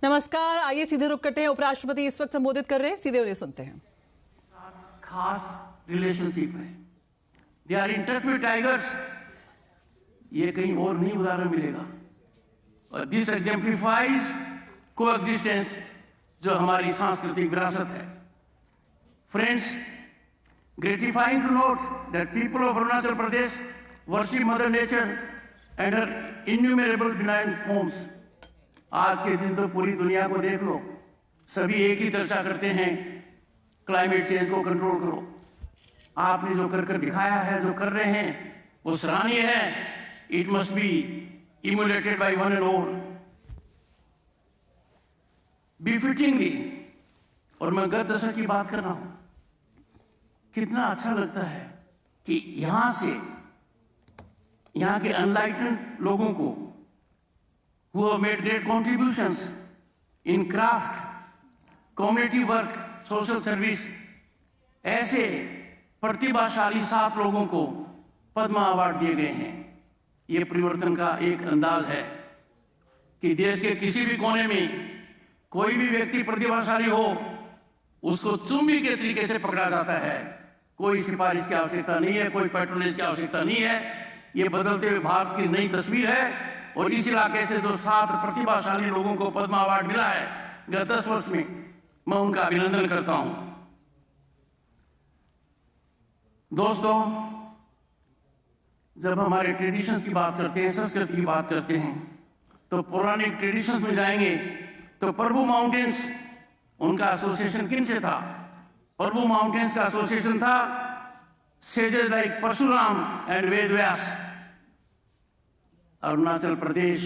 नमस्कार, आइए सीधे रुक करते हैं। उपराष्ट्रपति इस वक्त संबोधित कर रहे हैं, सीधे उन्हें सुनते हैं। खास रिलेशनशिप है, they are in touch with tigers, ये कहीं और नहीं उदाहरण मिलेगा। और दिस एग्जेम्प्लीफाइज कोएग्जिस्टेंस, जो हमारी सांस्कृतिक विरासत है। Friends, gratifying to note that people of Arunachal Pradesh worship Mother Nature and her innumerable benign forms. आज के दिन तो पूरी दुनिया को देख लो, सभी एक ही चर्चा करते हैं, क्लाइमेट चेंज को कंट्रोल करो। आपने जो कर दिखाया है, जो कर रहे हैं, वो सराहनीय है। It must be emulated by one and all befittingly. और मैं गत दशक की बात कर रहा हूं, कितना अच्छा लगता है कि यहां से, यहां के अनलाइटेंड लोगों को who have made great contributions in craft, community work, social service, ऐसे प्रतिभाशाली 7 लोगों को पद्म अवार्ड दिए गए हैं। ये परिवर्तन का एक अंदाज है कि देश के किसी भी कोने में कोई भी व्यक्ति प्रतिभाशाली हो, उसको चुम्बी के तरीके से पकड़ा जाता है। कोई सिफारिश की आवश्यकता नहीं है, कोई पैट्रोनेज की आवश्यकता नहीं है। ये बदलते हुए भारत की नई तस्वीर है। और इस इलाके से जो 7 प्रतिभाशाली लोगों को पद्म अवार्ड मिला है गत 10 वर्ष में, मैं उनका अभिनंदन करता हूं। दोस्तों, जब हमारे ट्रेडिशंस की बात करते हैं, संस्कृति की बात करते हैं, तो पौराणिक ट्रेडिशंस में जाएंगे तो प्रभु माउंटेन्स, उनका एसोसिएशन किन से था? प्रभु माउंटेन्स का एसोसिएशन था sages like Parashuram and Ved Vyas. Arunachal Pradesh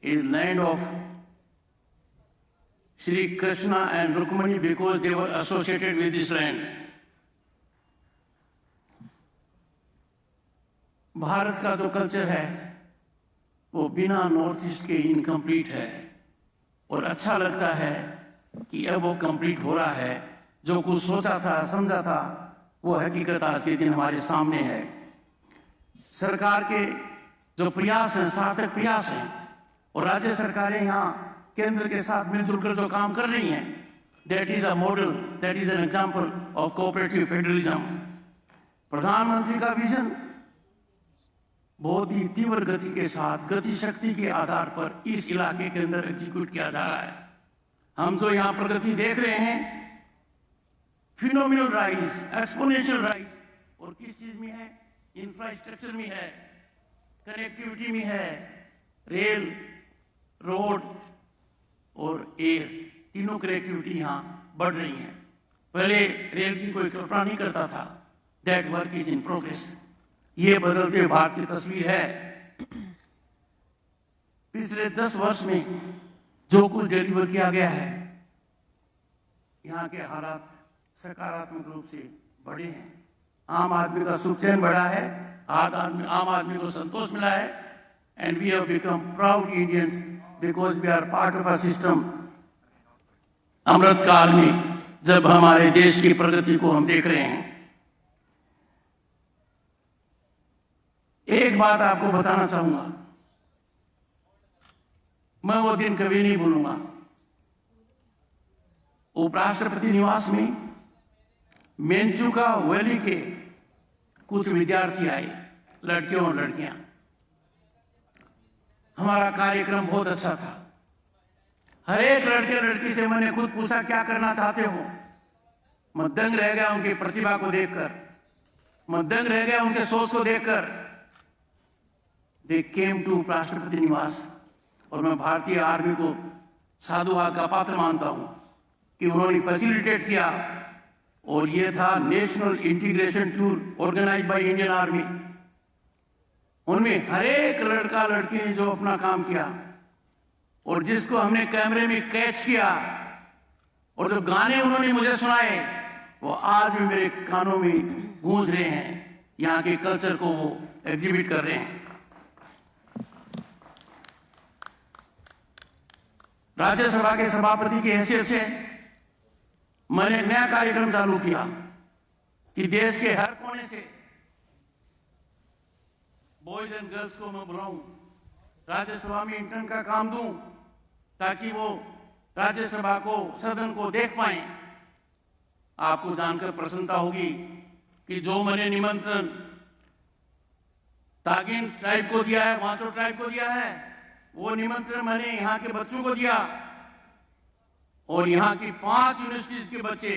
is land of Shri Krishna and Rukmani because they were associated with this land. Bharat का जो कल्चर है वो बिना नॉर्थ ईस्ट के इनकम्प्लीट है, और अच्छा लगता है कि अब वो कंप्लीट हो रहा है। जो कुछ सोचा था, समझा था, वो हकीकत आज के दिन हमारे सामने है। सरकार के जो प्रयास हैं, सार्थक प्रयास हैं, और राज्य सरकारें यहाँ केंद्र के साथ मिलजुल कर जो काम कर रही हैं, that is a model, that is an example of cooperative federalism. प्रधानमंत्री का विजन बहुत ही तीव्र गति के साथ, गति शक्ति के आधार पर इस इलाके के अंदर एग्जीक्यूट किया जा रहा है। हम जो यहाँ प्रगति देख रहे हैं, फिनोमिनल राइज, एक्सपोनेंशियल राइज, और किस चीज में है? इंफ्रास्ट्रक्चर में है, कनेक्टिविटी में है। रेल, रोड और एयर, तीनों कनेक्टिविटी यहाँ बढ़ रही है। पहले रेल की कोई कल्पना नहीं करता था। That work is in progress. ये बदलते भारत की तस्वीर है। पिछले 10 वर्ष में जो कुछ डिलीवर किया गया है, यहाँ के हालात सकारात्मक रूप से बढ़े हैं। आम आदमी का सुख चैन बढ़ा है, आम आदमी को संतोष मिला है, and we have become proud Indians because we are part of a system. अमृत काल में जब हमारे देश की प्रगति को हम देख रहे हैं, एक बात आपको बताना चाहूंगा, मैं वो दिन कभी नहीं भूलूंगा। उपराष्ट्रपति निवास में मेंचुका वैली के कुछ विद्यार्थी आए, लड़कियों और लड़कियां। हमारा कार्यक्रम बहुत अच्छा था। हर एक लड़के लड़की से मैंने खुद पूछा, क्या करना चाहते हो? मैं दंग रह गया उनकी प्रतिभा को देखकर, मैं दंग रह गया उनके सोच को देखकर। दे केम टू राष्ट्रपति निवास, और मैं भारतीय आर्मी को साधुवाद का पात्र मानता हूं कि उन्होंने फैसिलिटेट किया। और ये था national integration tour organise by Indian army. उनमें हर एक लड़का लड़की ने जो अपना काम किया, और जिसको हमने कैमरे में कैच किया, और जो गाने उन्होंने मुझे सुनाए, वो आज भी मेरे कानों में गूंज रहे हैं। यहाँ के कल्चर को वो एग्जिबिट कर रहे हैं। राज्यसभा के सभापति की हैसियत से मैंने एक नया कार्यक्रम चालू किया कि देश के हर कोने से बॉयज एंड गर्ल्स को मैं बुलाऊं, राज्यसभा में इंटर्न का काम दूं, ताकि वो राज्यसभा को, सदन को देख पाए। आपको जानकर प्रसन्नता होगी कि जो मैंने निमंत्रण तागिन ट्राइब को दिया है, वांचो ट्राइब को दिया है, वो निमंत्रण मैंने यहाँ के बच्चों को दिया और यहाँ की 5 यूनिवर्सिटीज के बच्चे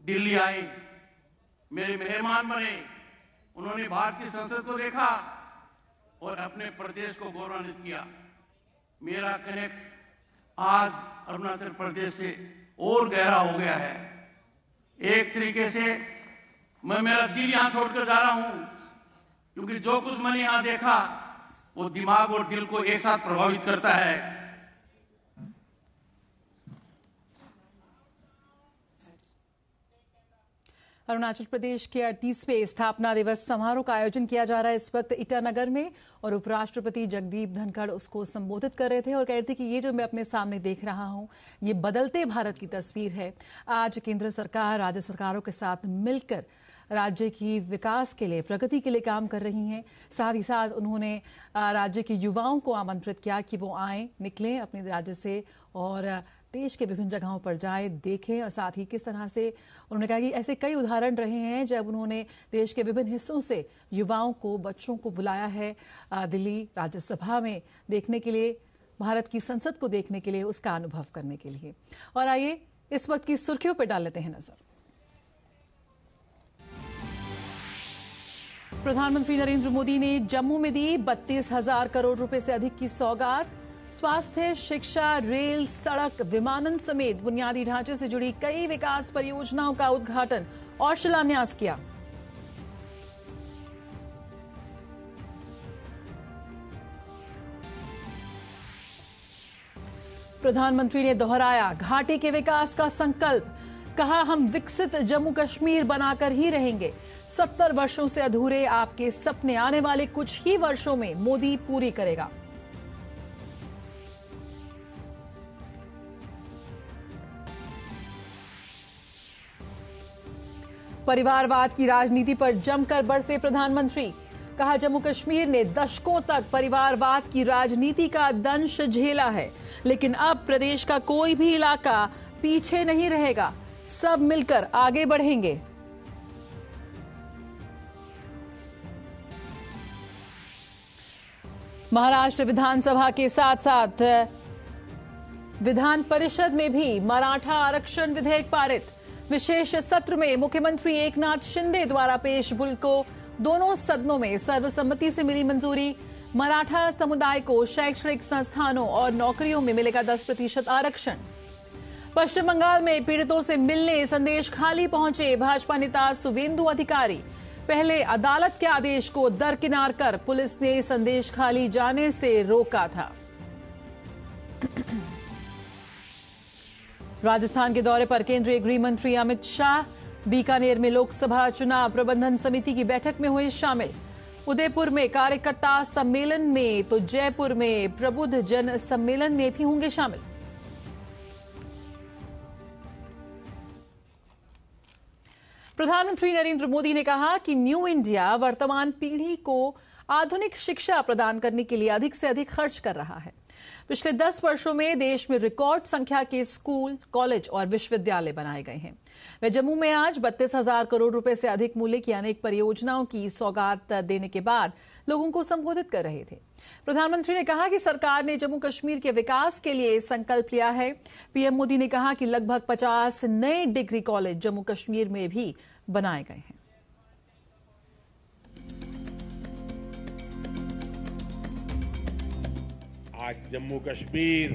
दिल्ली आए, मेरे मेहमान बने। उन्होंने भारतीय संसद को देखा और अपने प्रदेश को गौरवान्वित किया। मेरा कनेक्ट आज अरुणाचल प्रदेश से और गहरा हो गया है। एक तरीके से मैं मेरा दिल यहां छोड़कर जा रहा हूं, क्योंकि जो कुछ मैंने यहां देखा वो दिमाग और दिल को एक साथ प्रभावित करता है। अरुणाचल प्रदेश के 38वें स्थापना दिवस समारोह का आयोजन किया जा रहा है इस वक्त ईटानगर में, और उपराष्ट्रपति जगदीप धनखड़ उसको संबोधित कर रहे थे और कह रहे थे कि ये जो मैं अपने सामने देख रहा हूं ये बदलते भारत की तस्वीर है। आज केंद्र सरकार राज्य सरकारों के साथ मिलकर राज्य की विकास के लिए, प्रगति के लिए काम कर रही हैं। साथ ही साथ उन्होंने राज्य के युवाओं को आमंत्रित किया कि वो आए, निकलें अपने राज्य से और देश के विभिन्न जगहों पर जाएं, देखें। और साथ ही किस तरह से उन्होंने कहा कि ऐसे कई उदाहरण रहे हैं जब उन्होंने देश के विभिन्न हिस्सों से युवाओं को, बच्चों को बुलाया है दिल्ली राज्यसभा में देखने के लिए, भारत की संसद को देखने के लिए, उसका अनुभव करने के लिए। और आइए इस वक्त की सुर्खियों पर डाल लेते हैं नजर। प्रधानमंत्री नरेंद्र मोदी ने जम्मू में दी 32,000 करोड़ रुपए से अधिक की सौगात। स्वास्थ्य, शिक्षा, रेल, सड़क, विमानन समेत बुनियादी ढांचे से जुड़ी कई विकास परियोजनाओं का उद्घाटन और शिलान्यास किया। प्रधानमंत्री ने दोहराया घाटी के विकास का संकल्प। कहा, हम विकसित जम्मू कश्मीर बनाकर ही रहेंगे। 70 वर्षों से अधूरे आपके सपने आने वाले कुछ ही वर्षों में मोदी पूरी करेगा। परिवारवाद की राजनीति पर जमकर बरसे प्रधानमंत्री। कहा, जम्मू कश्मीर ने दशकों तक परिवारवाद की राजनीति का दंश झेला है, लेकिन अब प्रदेश का कोई भी इलाका पीछे नहीं रहेगा, सब मिलकर आगे बढ़ेंगे। महाराष्ट्र विधानसभा के साथ साथ विधान परिषद में भी मराठा आरक्षण विधेयक पारित। विशेष सत्र में मुख्यमंत्री एकनाथ शिंदे द्वारा पेश बिल को दोनों सदनों में सर्वसम्मति से मिली मंजूरी। मराठा समुदाय को शैक्षणिक संस्थानों और नौकरियों में मिलेगा 10% आरक्षण। पश्चिम बंगाल में पीड़ितों से मिलने संदेश खाली पहुंचे भाजपा नेता सुवेंदु अधिकारी। पहले अदालत के आदेश को दरकिनार कर पुलिस ने संदेश खाली जाने से रोका था। राजस्थान के दौरे पर केंद्रीय गृह मंत्री अमित शाह बीकानेर में लोकसभा चुनाव प्रबंधन समिति की बैठक में हुए शामिल। उदयपुर में कार्यकर्ता सम्मेलन में तो जयपुर में प्रबुद्ध जन सम्मेलन में भी होंगे शामिल। प्रधानमंत्री नरेंद्र मोदी ने कहा कि न्यू इंडिया वर्तमान पीढ़ी को आधुनिक शिक्षा प्रदान करने के लिए अधिक से अधिक खर्च कर रहा है। पिछले 10 वर्षों में देश में रिकॉर्ड संख्या के स्कूल, कॉलेज और विश्वविद्यालय बनाए गए हैं। वे जम्मू में आज 32,000 करोड़ रुपए से अधिक मूल्य की अनेक परियोजनाओं की सौगात देने के बाद लोगों को संबोधित कर रहे थे। प्रधानमंत्री ने कहा कि सरकार ने जम्मू कश्मीर के विकास के लिए संकल्प लिया है। पीएम मोदी ने कहा कि लगभग 50 नए डिग्री कॉलेज जम्मू कश्मीर में भी बनाए गए हैं। आज जम्मू कश्मीर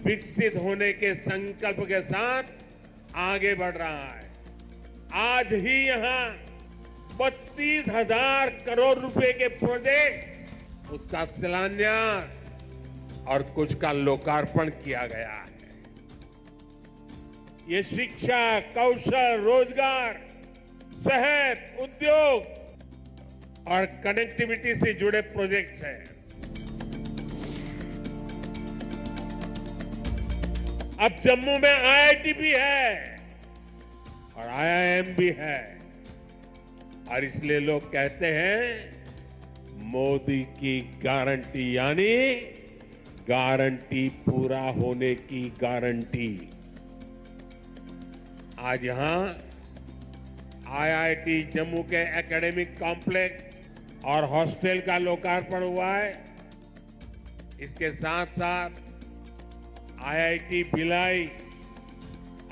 विकसित होने के संकल्प के साथ आगे बढ़ रहा है। आज ही यहां 32,000 करोड़ रुपए के प्रोजेक्ट, उसका शिलान्यास और कुछ का लोकार्पण किया गया है। ये शिक्षा, कौशल, रोजगार, सेहत, उद्योग और कनेक्टिविटी से जुड़े प्रोजेक्ट्स हैं। अब जम्मू में आईआईटी भी है और आईआईएम भी है, और इसलिए लोग कहते हैं मोदी की गारंटी यानी गारंटी पूरा होने की गारंटी। आज यहां आईआईटी जम्मू के एकेडमिक कॉम्प्लेक्स और हॉस्टल का लोकार्पण हुआ है। इसके साथ साथ IIT Bhilai,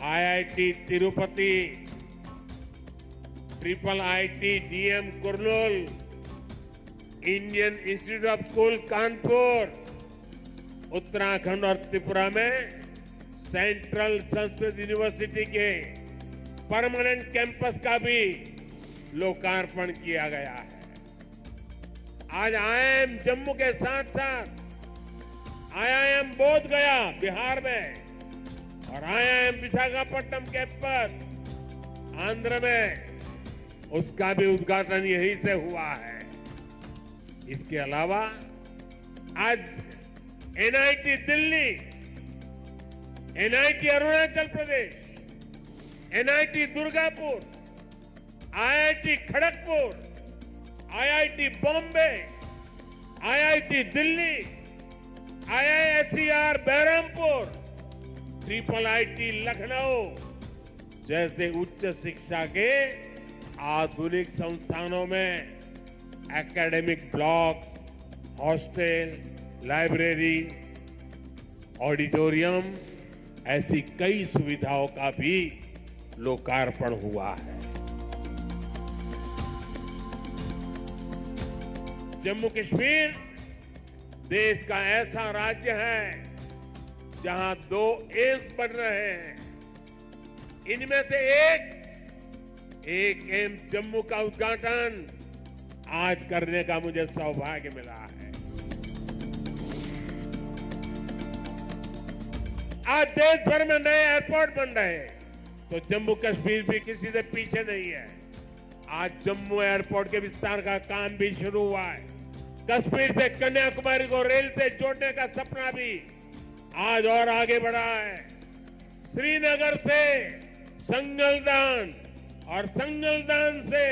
IIT Tirupati, triple IT DM Kurnool, Indian institute of school Kanpur, Uttarakhand और त्रिपुरा में सेंट्रल संस्कृत यूनिवर्सिटी के परमानेंट कैंपस का भी लोकार्पण किया गया है। आज आईआईएम जम्मू के साथ साथ आईआईएम बोध गया बिहार में और आईआईएम विशाखापट्टनम कैंपस आंध्र में, उसका भी उद्घाटन यहीं से हुआ है। इसके अलावा आज NIT Delhi, NIT Arunachal Pradesh, NIT Durgapur, IIT Kharagpur, IIT Bombay, IIT Delhi, IISER Berhampur, triple IT Lucknow जैसे उच्च शिक्षा के आधुनिक संस्थानों में academic blocks, hostel, library, auditorium ऐसी कई सुविधाओं का भी लोकार्पण हुआ है। जम्मू कश्मीर देश का ऐसा राज्य है जहां 2 एम्स बन रहे हैं। इनमें से एक एम्स जम्मू का उद्घाटन आज करने का मुझे सौभाग्य मिला है। आज देश भर में नए एयरपोर्ट बन रहे हैं, तो जम्मू कश्मीर भी किसी से पीछे नहीं है। आज जम्मू एयरपोर्ट के विस्तार का काम भी शुरू हुआ है। कश्मीर से कन्याकुमारी को रेल से जोड़ने का सपना भी आज और आगे बढ़ा है। श्रीनगर से संगलदान और संगलदान से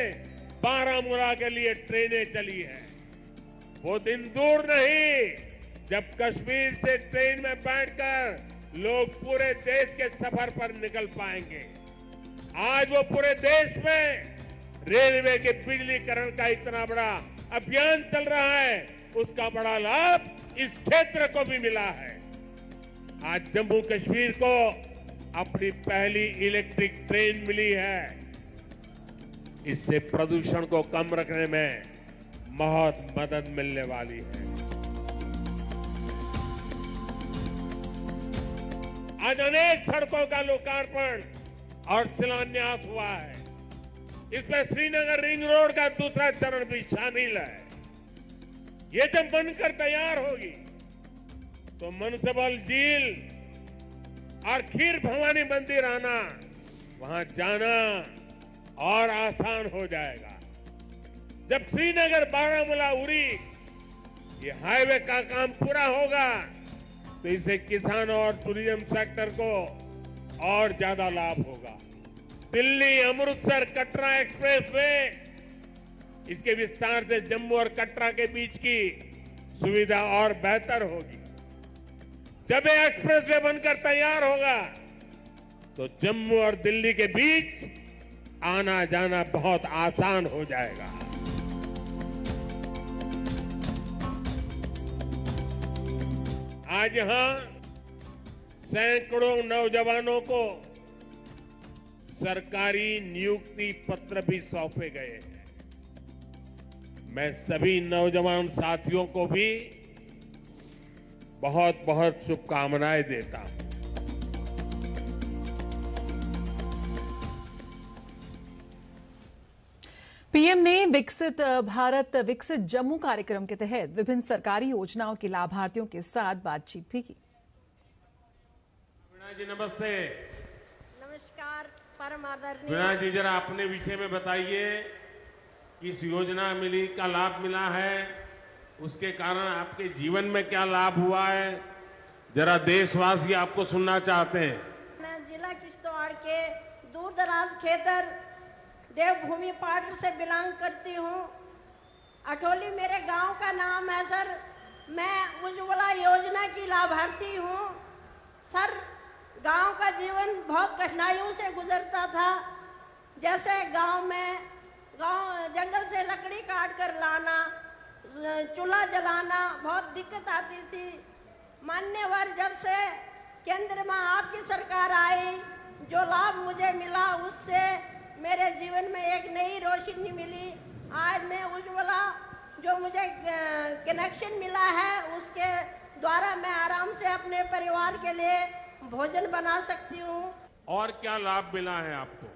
बारामूला के लिए ट्रेनें चली है। वो दिन दूर नहीं जब कश्मीर से ट्रेन में बैठकर लोग पूरे देश के सफर पर निकल पाएंगे। आज वो पूरे देश में रेलवे के बिजलीकरण का इतना बड़ा अभियान चल रहा है, उसका बड़ा लाभ इस क्षेत्र को भी मिला है। आज जम्मू कश्मीर को अपनी पहली इलेक्ट्रिक ट्रेन मिली है। इससे प्रदूषण को कम रखने में बहुत मदद मिलने वाली है। आज अनेक सड़कों का लोकार्पण और शिलान्यास हुआ है। इसमें श्रीनगर रिंग रोड का दूसरा चरण भी शामिल है। ये जब बनकर तैयार होगी तो मनसबल झील और खीर भवानी मंदिर आना, वहां जाना और आसान हो जाएगा। जब श्रीनगर बारामूला उरी ये हाईवे का काम पूरा होगा तो इससे किसानों और टूरिज्म सेक्टर को और ज्यादा लाभ होगा। दिल्ली अमृतसर कटरा एक्सप्रेस वे, इसके विस्तार से जम्मू और कटरा के बीच की सुविधा और बेहतर होगी। जब ये एक्सप्रेस वे बनकर तैयार होगा तो जम्मू और दिल्ली के बीच आना जाना बहुत आसान हो जाएगा। आज यहां सैकड़ों नौजवानों को सरकारी नियुक्ति पत्र भी सौंपे गए हैं। मैं सभी नौजवान साथियों को भी बहुत बहुत शुभकामनाएं देता हूं। पीएम ने विकसित भारत विकसित जम्मू कार्यक्रम के तहत विभिन्न सरकारी योजनाओं के लाभार्थियों के साथ बातचीत भी की। वीणा जी नमस्ते। नमस्कार परम आदरणीय। वीणा जी जरा अपने विषय में बताइए, किस योजना मिली का लाभ मिला है, उसके कारण आपके जीवन में क्या लाभ हुआ है, जरा देशवासी आपको सुनना चाहते हैं। मैं जिला किश्तवाड़ के दूर दराज खेतर देवभूमि पार्ट से बिलोंग करती हूँ। अठोली मेरे गांव का नाम है सर। मैं उज्ज्वला योजना की लाभार्थी हूँ। सर, गांव का जीवन बहुत कठिनाइयों से गुजरता था। जैसे गांव जंगल से लकड़ी काट कर लाना, चूल्हा जलाना, बहुत दिक्कत आती थी। मान्यवर, जब से केंद्र में आपकी सरकार आई, जो लाभ मुझे मिला उससे मेरे जीवन में एक नई रोशनी मिली। आज मैं उज्ज्वला जो मुझे कनेक्शन मिला है उसके द्वारा मैं आराम से अपने परिवार के लिए भोजन बना सकती हूँ। और क्या लाभ मिला है आपको?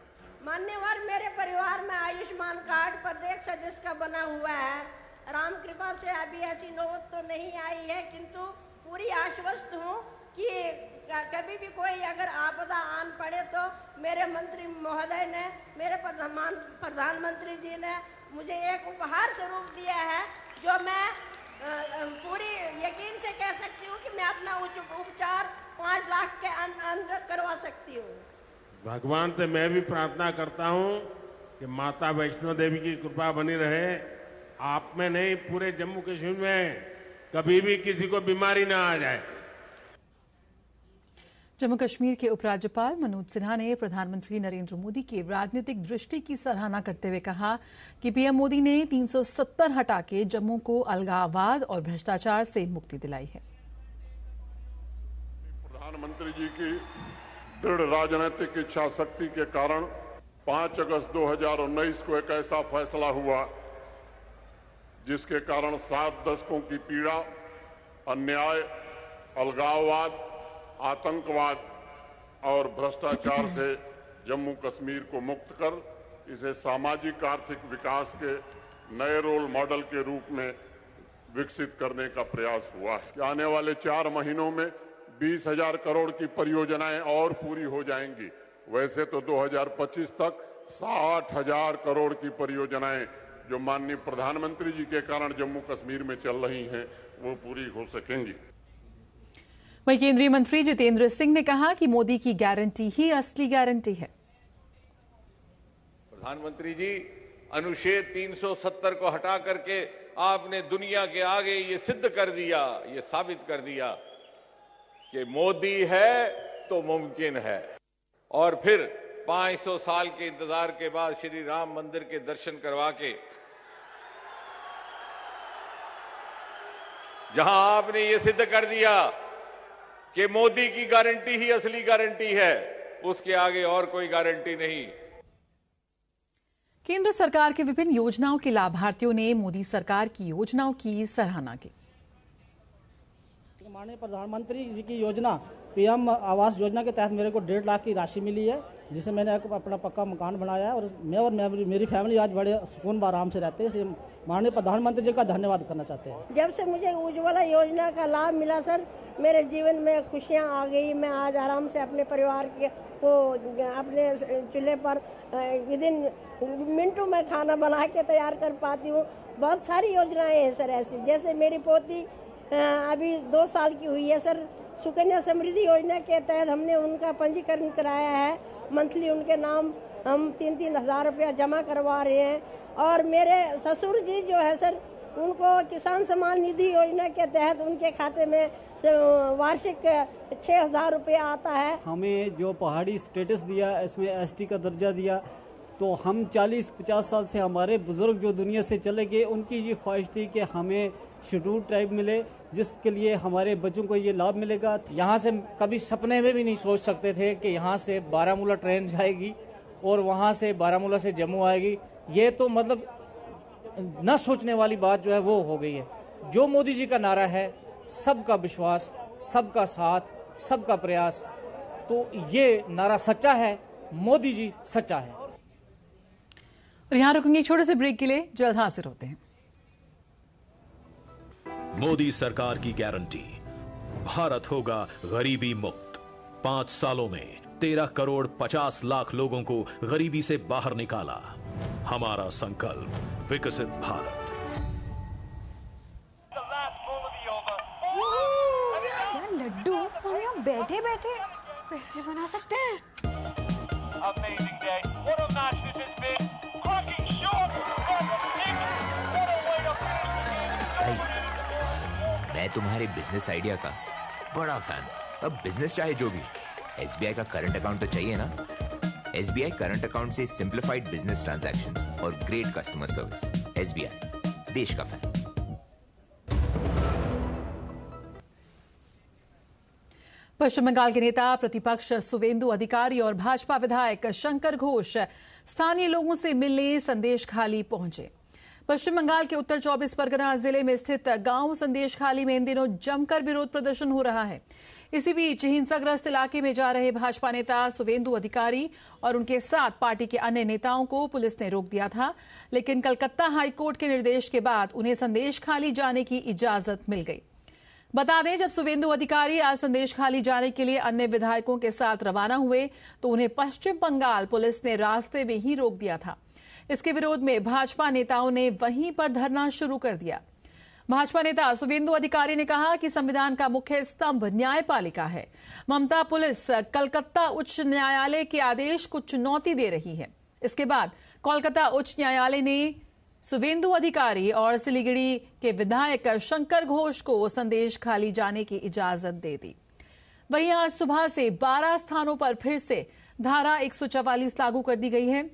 मान्यवर, मेरे परिवार में आयुष्मान कार्ड प्रत्येक सदस्य का बना हुआ है। राम कृपा से अभी ऐसी नौबत तो नहीं आई है, किंतु पूरी आश्वस्त हूँ कि कभी भी कोई अगर आपदा आन पड़े तो मेरे मंत्री महोदय ने, मेरे प्रधानमंत्री जी ने मुझे एक उपहार स्वरूप दिया है, जो मैं पूरी यकीन से कह सकती हूँ कि मैं अपना उपचार 5 लाख के अंदर करवा सकती हूँ। भगवान से मैं भी प्रार्थना करता हूँ कि माता वैष्णो देवी की कृपा बनी रहे, आप में नहीं, पूरे जम्मू कश्मीर में कभी भी किसी को बीमारी ना आ जाए। जम्मू कश्मीर के उपराज्यपाल मनोज सिन्हा ने प्रधानमंत्री नरेंद्र मोदी की राजनीतिक दृष्टि की सराहना करते हुए कहा कि पीएम मोदी ने 370 हटा के जम्मू को अलगाववाद और भ्रष्टाचार से मुक्ति दिलाई है। प्रधानमंत्री जी की दृढ़ राजनीतिक इच्छा शक्ति के कारण 5 अगस्त 2019 को एक ऐसा फैसला हुआ जिसके कारण 7 दशकों की पीड़ा, अन्याय, अलगाववाद, आतंकवाद और भ्रष्टाचार से जम्मू कश्मीर को मुक्त कर इसे सामाजिक आर्थिक विकास के नए रोल मॉडल के रूप में विकसित करने का प्रयास हुआ है। कि आने वाले 4 महीनों में 20,000 करोड़ की परियोजनाएं और पूरी हो जाएंगी। वैसे तो 2025 तक 60,000 करोड़ की परियोजनाएं जो माननीय प्रधानमंत्री जी के कारण जम्मू कश्मीर में चल रही हैं, वो पूरी हो सकेंगी। वहीं केंद्रीय मंत्री जितेंद्र सिंह ने कहा कि मोदी की गारंटी ही असली गारंटी है। प्रधानमंत्री जी, अनुच्छेद 370 को हटा करके आपने दुनिया के आगे ये सिद्ध कर दिया, ये साबित कर दिया कि मोदी है तो मुमकिन है। और फिर 500 साल के इंतजार के बाद श्री राम मंदिर के दर्शन करवा के जहां आपने ये सिद्ध कर दिया कि मोदी की गारंटी ही असली गारंटी है, उसके आगे और कोई गारंटी नहीं। केंद्र सरकार की विभिन्न योजनाओं के लाभार्थियों ने मोदी सरकार की योजनाओं की सराहना की। माननीय प्रधानमंत्री जी की योजना पीएम आवास योजना के तहत मेरे को 1.5 लाख की राशि मिली है, जिसे मैंने अपना पक्का मकान बनाया है और मैं और मेरी फैमिली आज बड़े सुकून व आराम से रहते हैं। इसलिए माननीय प्रधानमंत्री जी का धन्यवाद करना चाहते हैं। जब से मुझे उज्ज्वला योजना का लाभ मिला सर, मेरे जीवन में खुशियां आ गई। मैं आज आराम से अपने परिवार को अपने चूल्हे पर विदिन मिनटों में खाना बना के तैयार कर पाती हूँ। बहुत सारी योजनाएं हैं सर ऐसी, जैसे मेरी पोती अभी 2 साल की हुई है सर, सुकन्या समृद्धि योजना के तहत हमने उनका पंजीकरण कराया है। मंथली उनके नाम हम 3-3 हज़ार रुपया जमा करवा रहे हैं। और मेरे ससुर जी जो है सर, उनको किसान सम्मान निधि योजना के तहत उनके खाते में वार्षिक 6,000 रुपया आता है। हमें जो पहाड़ी स्टेटस दिया, इसमें एसटी का दर्जा दिया, तो हम 40-50 साल से हमारे बुजुर्ग जो दुनिया से चले गए, उनकी ये ख्वाहिश थी कि हमें शेड्यूल ट्राइब मिले, जिसके लिए हमारे बच्चों को ये लाभ मिलेगा। यहाँ से कभी सपने में भी नहीं सोच सकते थे कि यहाँ से बारामूला ट्रेन जाएगी और वहाँ से बारामूला से जम्मू आएगी। ये तो मतलब न सोचने वाली बात जो है वो हो गई है। जो मोदी जी का नारा है, सबका विश्वास, सबका साथ, सबका प्रयास, तो ये नारा सच्चा है, मोदी जी सच्चा है। और यहाँ रुकेंगे छोटे से ब्रेक के लिए, जल्द हाजिर होते हैं। मोदी सरकार की गारंटी, भारत होगा गरीबी मुक्त। 5 सालों में 13 करोड़ 50 लाख लोगों को गरीबी से बाहर निकाला। हमारा संकल्प, विकसित भारत। यार लड्डू, हम यहाँ बैठे बैठे पैसे बना सकते हैं। मैं तुम्हारे बिजनेस आइडिया का बड़ा फैन। अब बिजनेस चाहे जो भी, SBI का करंट अकाउंट तो चाहिए ना। SBI करंट अकाउंट से सिंप्लीफाइड बिजनेस ट्रांजैक्शन और ग्रेट कस्टमर सर्विस। SBI, देश का फैन। पश्चिम बंगाल के नेता प्रतिपक्ष सुवेंदु अधिकारी और भाजपा विधायक शंकर घोष स्थानीय लोगों से मिलने संदेशखाली पहुंचे। पश्चिम बंगाल के उत्तर 24 परगना जिले में स्थित गांव संदेशखाली में इन दिनों जमकर विरोध प्रदर्शन हो रहा है। इसी बीच हिंसाग्रस्त इलाके में जा रहे भाजपा नेता सुवेंदु अधिकारी और उनके साथ पार्टी के अन्य नेताओं को पुलिस ने रोक दिया था, लेकिन कलकत्ता हाईकोर्ट के निर्देश के बाद उन्हें संदेशखाली जाने की इजाजत मिल गई। बता दें, जब सुवेंदु अधिकारी आज संदेशखाली जाने के लिए अन्य विधायकों के साथ रवाना हुए तो उन्हें पश्चिम बंगाल पुलिस ने रास्ते में ही रोक दिया था। इसके विरोध में भाजपा नेताओं ने वहीं पर धरना शुरू कर दिया। भाजपा नेता सुवेंदु अधिकारी ने कहा कि संविधान का मुख्य स्तंभ न्यायपालिका है। ममता पुलिस कलकत्ता उच्च न्यायालय के आदेश को चुनौती दे रही है। इसके बाद कोलकाता उच्च न्यायालय ने सुवेंदु अधिकारी और सिलीगुड़ी के विधायक शंकर घोष को संदेशखाली जाने की इजाजत दे दी। वहीं आज सुबह से 12 स्थानों पर फिर से धारा 144 लागू कर दी गई है।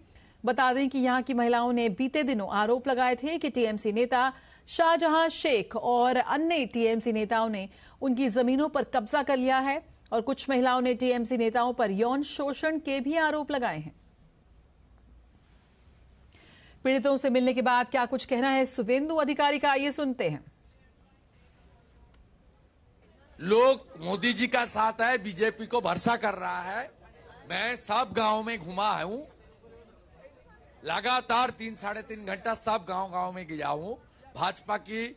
बता दें कि यहां की महिलाओं ने बीते दिनों आरोप लगाए थे कि टीएमसी नेता शाहजहां शेख और अन्य टीएमसी नेताओं ने उनकी जमीनों पर कब्जा कर लिया है और कुछ महिलाओं ने टीएमसी नेताओं पर यौन शोषण के भी आरोप लगाए हैं। पीड़ितों से मिलने के बाद क्या कुछ कहना है सुवेंदु अधिकारी का, आइए सुनते हैं। लोग मोदी जी का साथ है, बीजेपी को भरोसा कर रहा है। मैं सब गांव में घुमा हूं, लगातार 3-3.5 घंटा सब गांव में गया हूं। भाजपा की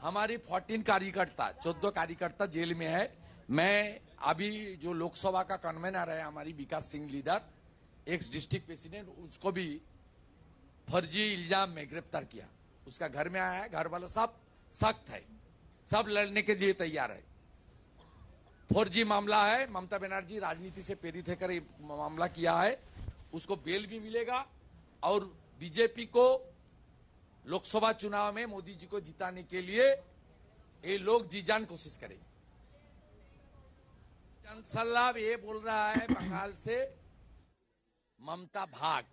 हमारी 14 कार्यकर्ता जेल में है। मैं अभी जो लोकसभा का कन्वेनर है हमारी Vikas Singh leader, ex district president, उसको भी फर्जी इल्जाम में गिरफ्तार किया। उसका घर में आया है। घर वाला सब सख्त है, सब लड़ने के लिए तैयार है। फर्जी मामला है, ममता बनर्जी राजनीति से प्रेरित होकर ये मामला किया है। उसको बेल भी मिलेगा और बीजेपी को लोकसभा चुनाव में मोदी जी को जिताने के लिए ये लोग जी जान कोशिश करेंगे। जनसल्लाभ ये बोल रहा है बंगाल से, ममता भाग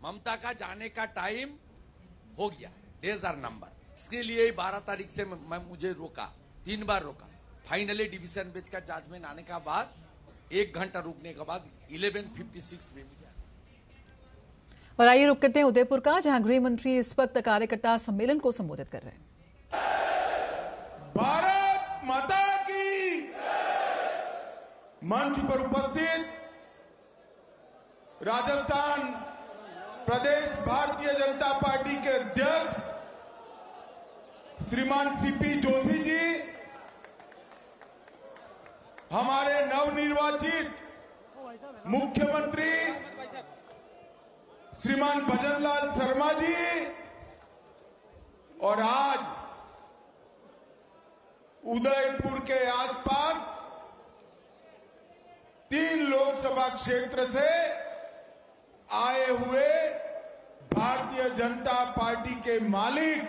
ममता का जाने का टाइम हो गया, डेज आर नंबर। इसके लिए 12 तारीख से मुझे रोका, 3 बार रोका। फाइनली डिवीजन बेंच का जजमेंट आने का बाद 1 घंटा रुकने के बाद 11:56 में मिला। और आइए रुक करते हैं उदयपुर का, जहां गृह मंत्री इस वक्त कार्यकर्ता सम्मेलन को संबोधित कर रहे हैं। भारत माता की मंच पर उपस्थित राजस्थान प्रदेश भारतीय जनता पार्टी के अध्यक्ष श्रीमान सीपी जोशी जी, हमारे नवनिर्वाचित मुख्यमंत्री श्रीमान भजनलाल शर्मा जी, और आज उदयपुर के आसपास 3 लोकसभा क्षेत्र से आए हुए भारतीय जनता पार्टी के मालिक,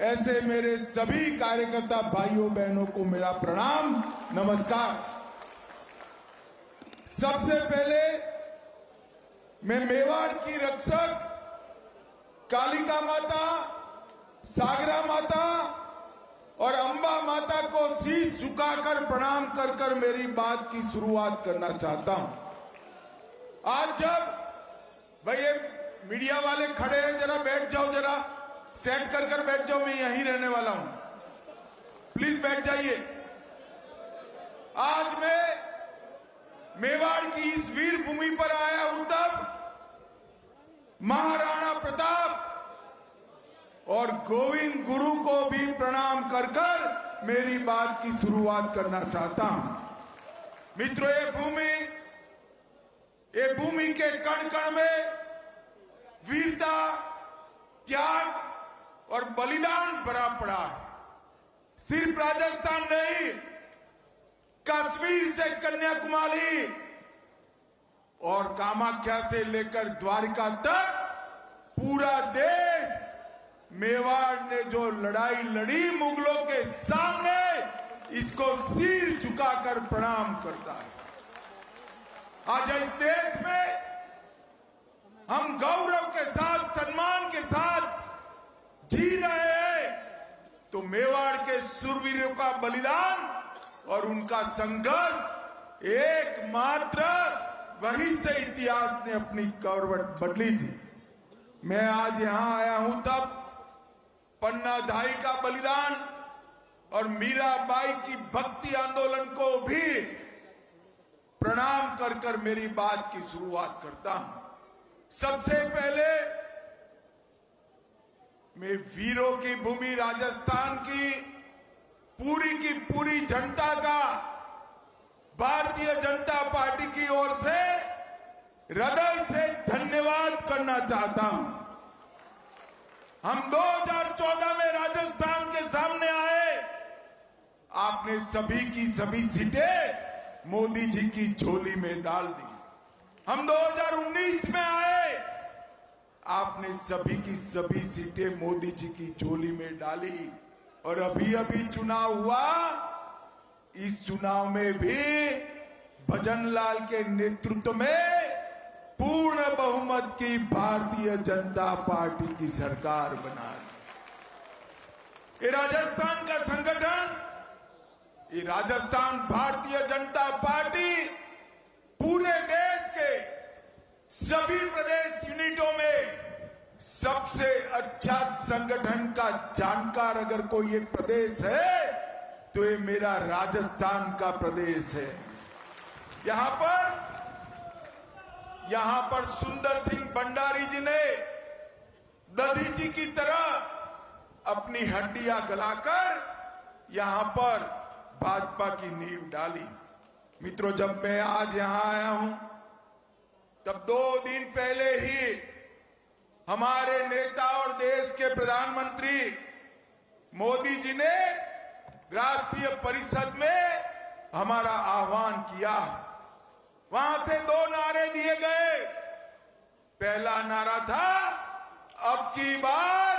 ऐसे मेरे सभी कार्यकर्ता भाइयों बहनों को मेरा प्रणाम, नमस्कार। सबसे पहले मैं मेवाड़ की रक्षक कालिका माता, सागरा माता और अंबा माता को शीश झुकाकर प्रणाम कर कर मेरी बात की शुरुआत करना चाहता हूं। आज जब भाई ये मीडिया वाले खड़े हैं, जरा बैठ जाओ, जरा सेट कर कर बैठ जाओ, मैं यहीं रहने वाला हूं, प्लीज बैठ जाइए। आज मैं मेवाड़ की इस वीर भूमि पर आया हूं तब महाराणा प्रताप और गोविंद गुरु को भी प्रणाम कर कर मेरी बात की शुरुआत करना चाहता हूं। मित्रों, ये भूमि के कण कण में वीरता, त्याग और बलिदान भरा पड़ा है। सिर्फ राजस्थान नहीं, कश्मीर से कन्याकुमारी और कामाख्या से लेकर द्वारका तक पूरा देश मेवाड़ ने जो लड़ाई लड़ी मुगलों के सामने, इसको सिर झुकाकर प्रणाम करता है। आज इस देश में हम गौरव के साथ, सम्मान के साथ जी रहे हैं, तो मेवाड़ के शूरवीरों का बलिदान और उनका संघर्ष एकमात्र वहीं से इतिहास ने अपनी करवट बदली थी। मैं आज यहां आया हूं तब पन्ना धाई का बलिदान और मीराबाई की भक्ति आंदोलन को भी प्रणाम कर कर मेरी बात की शुरुआत करता हूं। सबसे पहले मैं वीरों की भूमि राजस्थान की पूरी जनता का भारतीय जनता पार्टी की ओर से हृदय से धन्यवाद करना चाहता हूं। हम 2014 में राजस्थान के सामने आए, आपने सभी की सभी सीटें मोदी जी की झोली में डाल दी। हम 2019 में आए, आपने सभी की सभी सीटें मोदी जी की झोली में डाली और अभी अभी चुनाव हुआ। इस चुनाव में भी भजनलाल के नेतृत्व में पूर्ण बहुमत की भारतीय जनता पार्टी की सरकार बना दी। ये राजस्थान का संगठन, ये राजस्थान भारतीय जनता पार्टी पूरे देश के सभी प्रदेश यूनिटों में सबसे अच्छा संगठन का जानकार अगर कोई एक प्रदेश है तो ये मेरा राजस्थान का प्रदेश है। यहां पर सुंदर सिंह भंडारी जी ने दधी जी की तरह अपनी हड्डियां गलाकर यहां पर भाजपा की नींव डाली। मित्रों, जब मैं आज यहां आया हूं तब 2 दिन पहले ही हमारे नेता और देश के प्रधानमंत्री मोदी जी ने राष्ट्रीय परिषद में हमारा आह्वान किया। वहां से 2 नारे दिए गए। पहला नारा था अब की बार,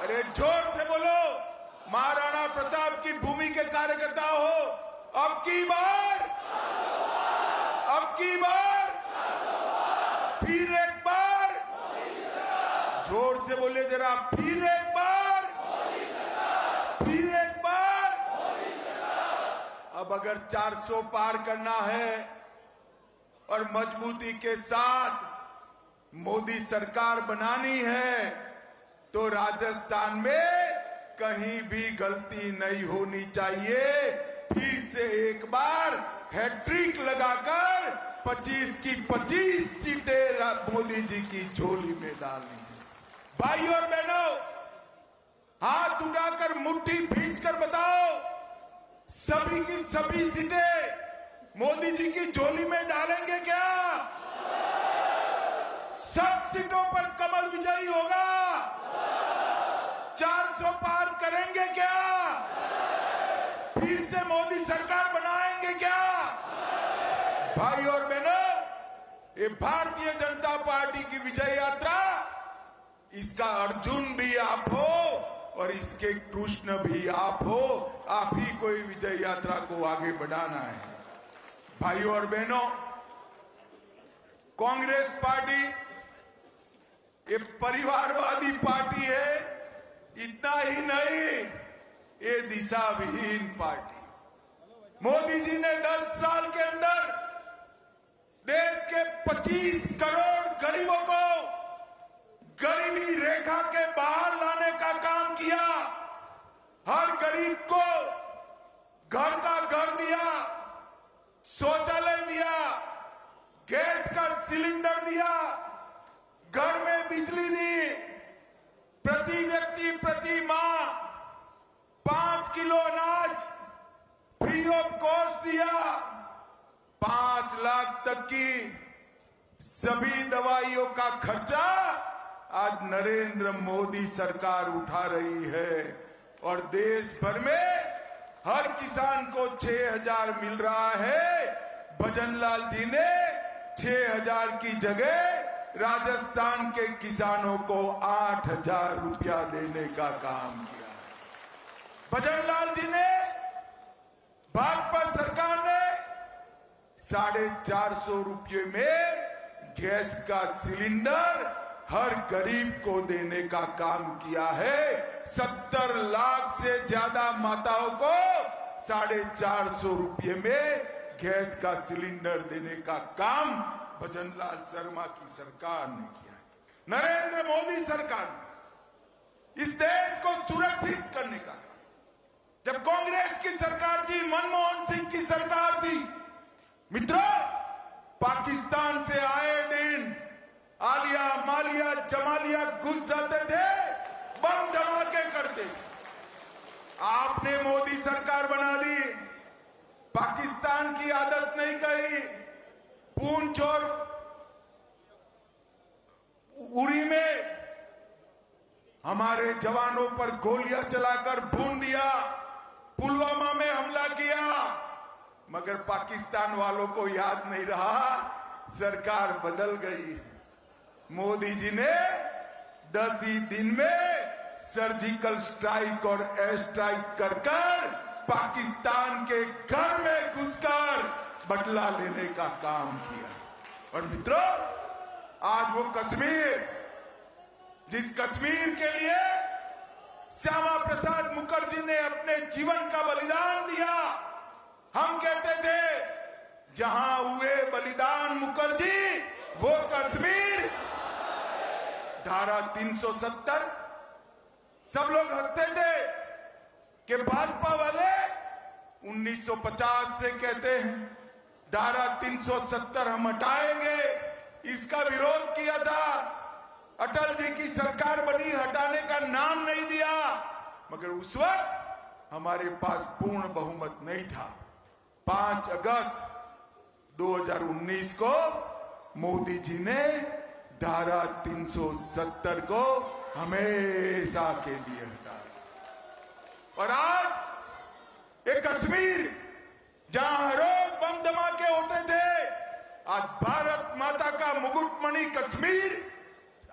अरे जोर से बोलो, महाराणा प्रताप की भूमि के कार्यकर्ता हो, अब की बार, फिर एक बार, जोर से बोलिए जरा, फिर एक बार, अब अगर 400 पार करना है और मजबूती के साथ मोदी सरकार बनानी है तो राजस्थान में कहीं भी गलती नहीं होनी चाहिए। फिर से एक बार हैट्रिक लगाकर 25 की 25 सीटें मोदी जी की झोली में डालनी है। भाई और बहनों, हाथ उठाकर मुट्ठी भींचकर बताओ, सभी की सभी सीटें मोदी जी की झोली में डालेंगे क्या? सब सीटों पर कमल विजयी होगा? 400 पार करेंगे क्या? फिर से मोदी सरकार बनाएंगे क्या? भाई और बहनों, ये भारतीय जनता पार्टी की विजय यात्रा, इसका अर्जुन भी आप हो और इसके कृष्ण भी आप हो। आप ही कोई विजय यात्रा को आगे बढ़ाना है। भाइयों और बहनों, कांग्रेस पार्टी ये परिवारवादी पार्टी है। इतना ही नहीं, ये दिशा विहीन पार्टी। मोदी जी ने 10 साल के अंदर देश के 25 करोड़ गरीबों को गरीबी रेखा के बाहर लाने का काम किया। हर गरीब को घर का घर दिया, शौचालय दिया, गैस का सिलेंडर दिया, घर में बिजली दी, प्रति व्यक्ति प्रति माह 5 किलो अनाज फ्री ऑफ कॉस्ट दिया। 5 लाख तक की सभी दवाइयों का खर्चा आज नरेंद्र मोदी सरकार उठा रही है और देश भर में हर किसान को 6,000 मिल रहा है। भजनलाल जी ने 6,000 की जगह राजस्थान के किसानों को 8,000 रुपया देने का काम किया। भजनलाल जी ने, भाजपा सरकार ने 450 रुपये में गैस का सिलेंडर हर गरीब को देने का काम किया है। 70 लाख से ज्यादा माताओं को 450 रुपये में गैस का सिलेंडर देने का काम भजनलाल शर्मा की सरकार ने किया है। नरेंद्र मोदी सरकार ने इस देश को सुरक्षित करने का, जब कांग्रेस की सरकार थी, मनमोहन सिंह की सरकार थी, मित्रों, पाकिस्तान से आए दिन आलिया, मालिया, जमालिया घुस जाते थे, बम धमाके करते थे। आपने मोदी सरकार बना दी, पाकिस्तान की आदत नहीं गई। पूंछ और उरी में हमारे जवानों पर गोलियां चलाकर भून दिया, पुलवामा में हमला किया, मगर पाकिस्तान वालों को याद नहीं रहा, सरकार बदल गई। मोदी जी ने 10 ही दिन में सर्जिकल स्ट्राइक और एयर स्ट्राइक कर पाकिस्तान के घर में घुसकर बदला लेने का काम किया। और मित्रों, आज वो कश्मीर, जिस कश्मीर के लिए श्यामा प्रसाद मुखर्जी ने अपने जीवन का बलिदान दिया, हम कहते थे जहां हुए बलिदान मुखर्जी वो कश्मीर। धारा 370, सब लोग हंसते थे कि भाजपा वाले 1950 से कहते हैं धारा 370 हम हटाएंगे, इसका विरोध किया था। अटल जी की सरकार बनी, हटाने का नाम नहीं दिया, मगर उस वक्त हमारे पास पूर्ण बहुमत नहीं था। 5 अगस्त 2019 को मोदी जी ने धारा 370 को हमेशा के लिए हटा दिया। और आज एक कश्मीर जहां रोज बम धमाके होते थे, आज भारत माता का मुकुटमणि कश्मीर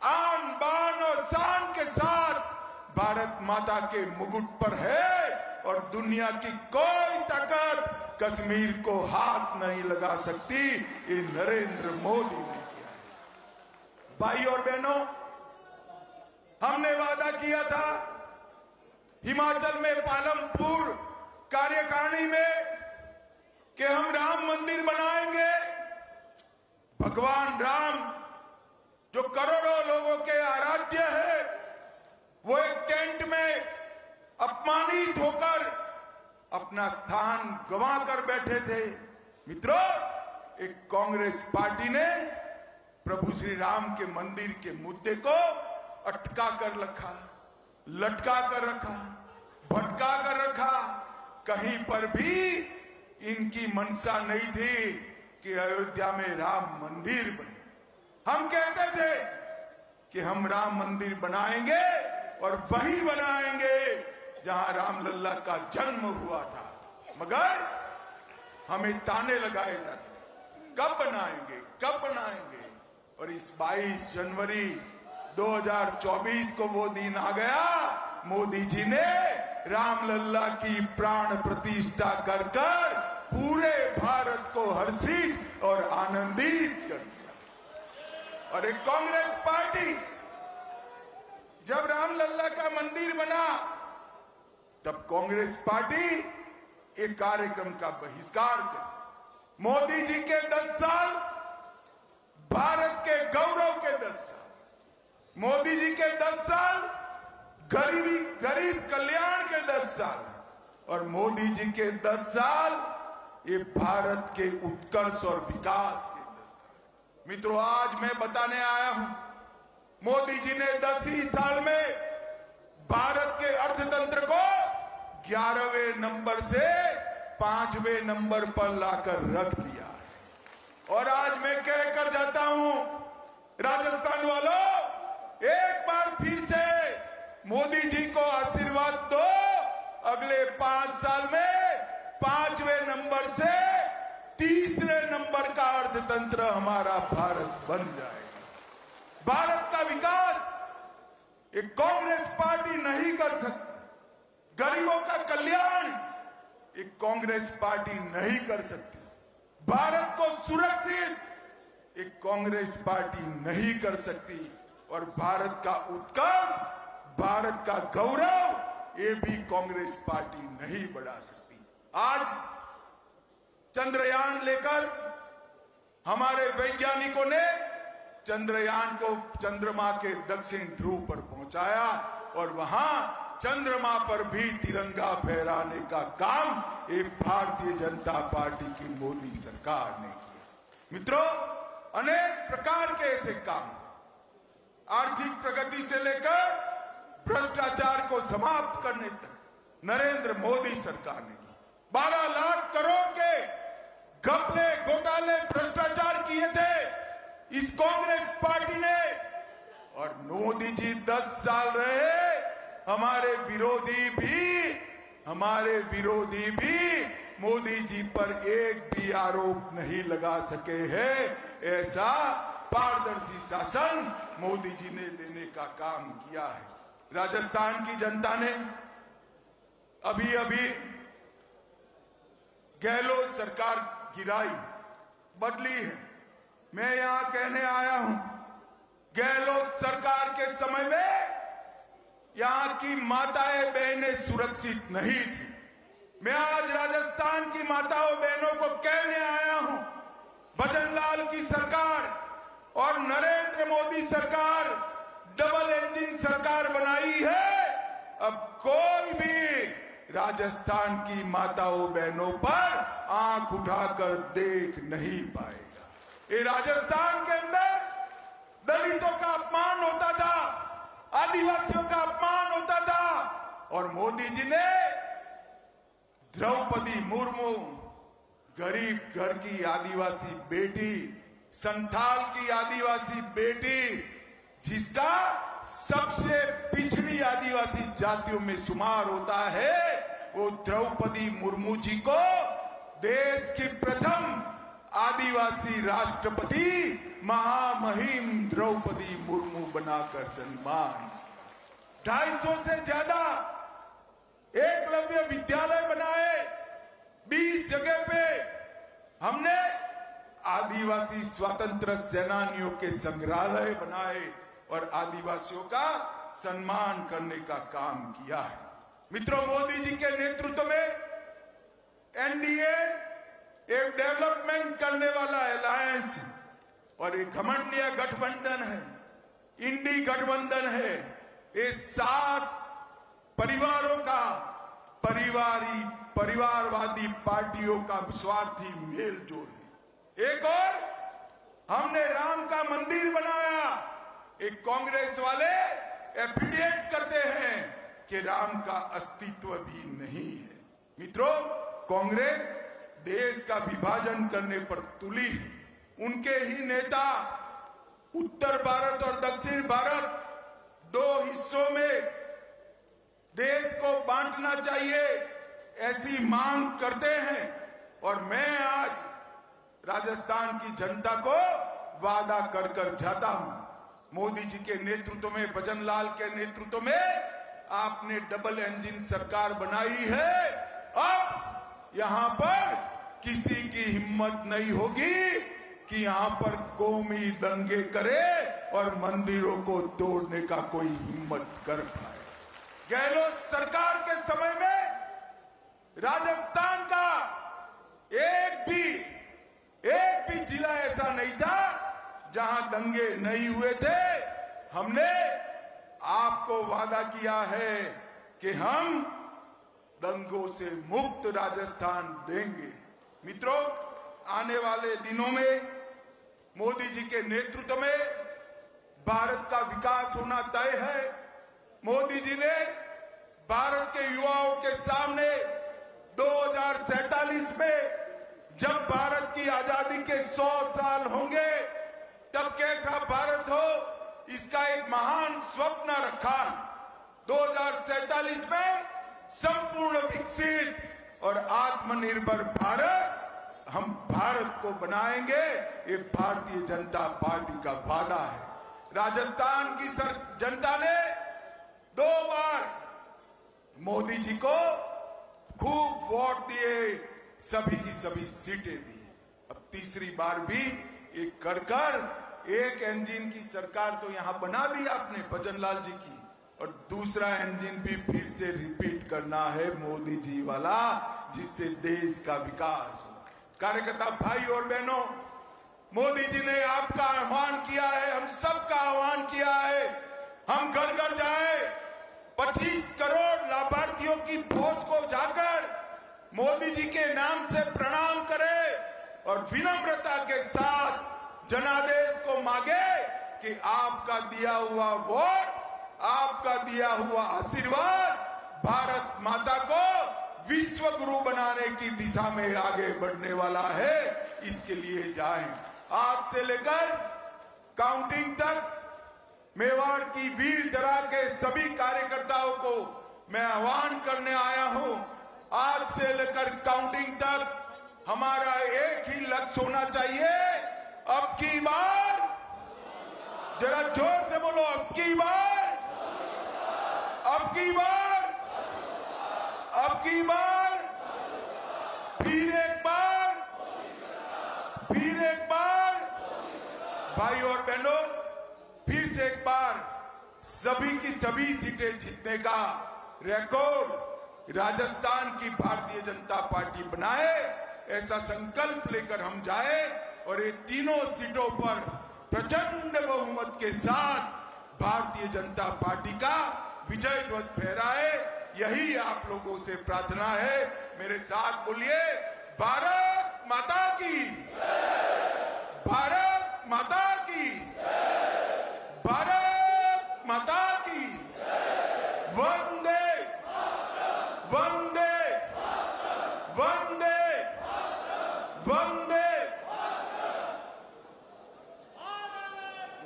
आन बान और शान के साथ भारत माता के मुकुट पर है, और दुनिया की कोई ताकत कश्मीर को हाथ नहीं लगा सकती। ये नरेंद्र मोदी ने किया है। भाई और बहनों, हमने वादा किया था हिमाचल में पालमपुर कार्यकारिणी में कि हम राम मंदिर बनाएंगे। भगवान राम जो करोड़ों लोगों के आराध्य है, वो एक टेंट में अपमानित होकर अपना स्थान गंवा कर बैठे थे। मित्रों, एक कांग्रेस पार्टी ने प्रभु श्री राम के मंदिर के मुद्दे को अटका कर रखा, लटका कर रखा, भटका कर रखा। कहीं पर भी इनकी मंशा नहीं थी कि अयोध्या में राम मंदिर बने। हम कहते थे कि हम राम मंदिर बनाएंगे और वही बनाएंगे जहां रामलल्ला का जन्म हुआ था, मगर हमें ताने लगाए जाते, कब बनाएंगे, कब बनाएंगे। और इस 22 जनवरी 2024 को वो दिन आ गया, मोदी जी ने रामलल्ला की प्राण प्रतिष्ठा कर पूरे भारत को हर्षित और आनंदित कर दिया। और एक कांग्रेस पार्टी जब रामलल्ला का मंदिर बना, तब कांग्रेस पार्टी एक कार्यक्रम का बहिष्कार कर, मोदी जी के 10 साल, भारत के गौरव के 10 साल, मोदी जी के 10 साल, गरीब कल्याण के 10 साल, और मोदी जी के 10 साल ये भारत के उत्कर्ष और विकास के 10 साल। मित्रों, आज मैं बताने आया हूं, मोदी जी ने 10 ही साल में भारत के अर्थतंत्र को 11वें नंबर से 5वें नंबर पर लाकर रख दिया है। और आज मैं कहकर जाता हूं, राजस्थान वालों, एक बार फिर से मोदी जी को आशीर्वाद दो, अगले 5 साल में 5वें नंबर से 3रे नंबर का अर्थतंत्र हमारा भारत बन जाएगा। भारत का विकास एक कांग्रेस पार्टी नहीं कर सकती। गरीबों का कल्याण एक कांग्रेस पार्टी नहीं कर सकती। भारत को सुरक्षित एक कांग्रेस पार्टी नहीं कर सकती। और भारत का उत्कर्ष, भारत का गौरव ये भी कांग्रेस पार्टी नहीं बढ़ा सकती। आज चंद्रयान लेकर हमारे वैज्ञानिकों ने चंद्रयान को चंद्रमा के दक्षिण ध्रुव पर पहुंचाया और वहां चंद्रमा पर भी तिरंगा फहराने का काम एक भारतीय जनता पार्टी की मोदी सरकार ने किया। मित्रों, अनेक प्रकार के ऐसे काम आर्थिक प्रगति से लेकर भ्रष्टाचार को समाप्त करने तक नरेंद्र मोदी सरकार ने की। 12 लाख करोड़ के घपले, घोटाले, भ्रष्टाचार किए थे इस कांग्रेस पार्टी ने। और मोदी जी 10 साल रहे, हमारे विरोधी भी मोदी जी पर एक भी आरोप नहीं लगा सके हैं। ऐसा पारदर्शी शासन मोदी जी ने देने का काम किया है। राजस्थान की जनता ने अभी अभी गहलोत सरकार गिराई, बदली है। मैं यहां कहने आया हूं, गहलोत सरकार के समय में यहां की माताएं बहनें सुरक्षित नहीं थी। मैं आज राजस्थान की माताओं बहनों को कहने आया हूं, भजनलाल की सरकार और नरेंद्र मोदी सरकार डबल इंजन सरकार बनाई है। अब कोई भी राजस्थान की माताओं बहनों पर आंख उठाकर देख नहीं पाएगा। ये राजस्थान के अंदर दलितों का अपमान होता था, आदिवासियों का अपमान होता था और मोदी जी ने द्रौपदी मुर्मू, गरीब घर की आदिवासी बेटी, संथाल की आदिवासी बेटी, जिसका सबसे पिछड़ी आदिवासी जातियों में शुमार होता है, वो द्रौपदी मुर्मू जी को देश की प्रथम आदिवासी राष्ट्रपति महामहिम द्रौपदी मुर्मू बनाकर सम्मान। 250 से ज्यादा एकलव्य विद्यालय बनाए, 20 जगह पे हमने आदिवासी स्वतंत्र सेनानियों के संग्रहालय बनाए और आदिवासियों का सम्मान करने का काम किया है। मित्रों, मोदी जी के नेतृत्व में एनडीए एक डेवलपमेंट करने वाला अलायंस और एक घमंडीय गठबंधन है, इंडी गठबंधन है। ये 7 परिवारों का, परिवारवादी पार्टियों का स्वार्थी मेल जोल है। एक और हमने राम का मंदिर बनाया। एक कांग्रेस वाले एफिडेविट करते हैं कि राम का अस्तित्व भी नहीं है। मित्रों, कांग्रेस देश का विभाजन करने पर तुली है। उनके ही नेता उत्तर भारत और दक्षिण भारत 2 हिस्सों में देश को बांटना चाहिए ऐसी मांग करते हैं। और मैं आज राजस्थान की जनता को वादा कर जाता हूं, मोदी जी के नेतृत्व में, भजनलाल के नेतृत्व में आपने डबल इंजन सरकार बनाई है। अब यहां पर किसी की हिम्मत नहीं होगी कि यहां पर कौमी दंगे करे और मंदिरों को तोड़ने का कोई हिम्मत कर पाए। गहलोत सरकार के समय में राजस्थान का एक भी जिला ऐसा नहीं था जहां दंगे नहीं हुए थे। हमने आपको वादा किया है कि हम दंगों से मुक्त राजस्थान देंगे। मित्रों, आने वाले दिनों में मोदी जी के नेतृत्व में भारत का विकास होना तय है। मोदी जी ने भारत के युवाओं के सामने 2047 में जब भारत की आजादी के 100 साल होंगे, तब कैसा भारत हो, इसका एक महान स्वप्न रखा। 2047 में संपूर्ण विकसित और आत्मनिर्भर भारत हम भारत को बनाएंगे। ये भारतीय जनता पार्टी का वादा है। राजस्थान की जनता ने 2 बार मोदी जी को खूब वोट दिए, सभी की सभी सीटें दी। अब तीसरी बार भी एक कर एक इंजन की सरकार तो यहां बना दी आपने भजनलाल जी की, और दूसरा इंजन भी फिर से रिपीट करना है मोदी जी वाला, जिससे देश का विकास हो। कार्यकर्ता भाई और बहनों, मोदी जी ने आपका आह्वान किया है, हम सबका आह्वान किया है, हम घर घर जाए, 25 करोड़ लाभार्थियों की फौज को जाकर मोदी जी के नाम से प्रणाम करें और विनम्रता के साथ जनादेश को मांगे कि आपका दिया हुआ वोट, आपका दिया हुआ आशीर्वाद भारत माता को विश्व गुरु बनाने की दिशा में आगे बढ़ने वाला है। इसके लिए जाएं। आज से लेकर काउंटिंग तक मेवाड़ की वीर धरा के सभी कार्यकर्ताओं को मैं आह्वान करने आया हूं। आज से लेकर काउंटिंग तक हमारा एक ही लक्ष्य होना चाहिए, अब की बार, जरा जोर से बोलो, अब की बार, अब की बार, अब की बार, फिर एक बार, फिर एक बार, भाई और बहनों, फिर से एक बार सभी की सभी सीटें जीतने का रिकॉर्ड राजस्थान की भारतीय जनता पार्टी बनाए, ऐसा संकल्प लेकर हम जाए और ये तीनों सीटों पर प्रचंड बहुमत के साथ भारतीय जनता पार्टी का विजय ध्वज फहराए। यही आप लोगों से प्रार्थना है। मेरे साथ बोलिए, भारत माता की, भारत माता की, भारत माता की, वंदे वंदे वंदे वंदे।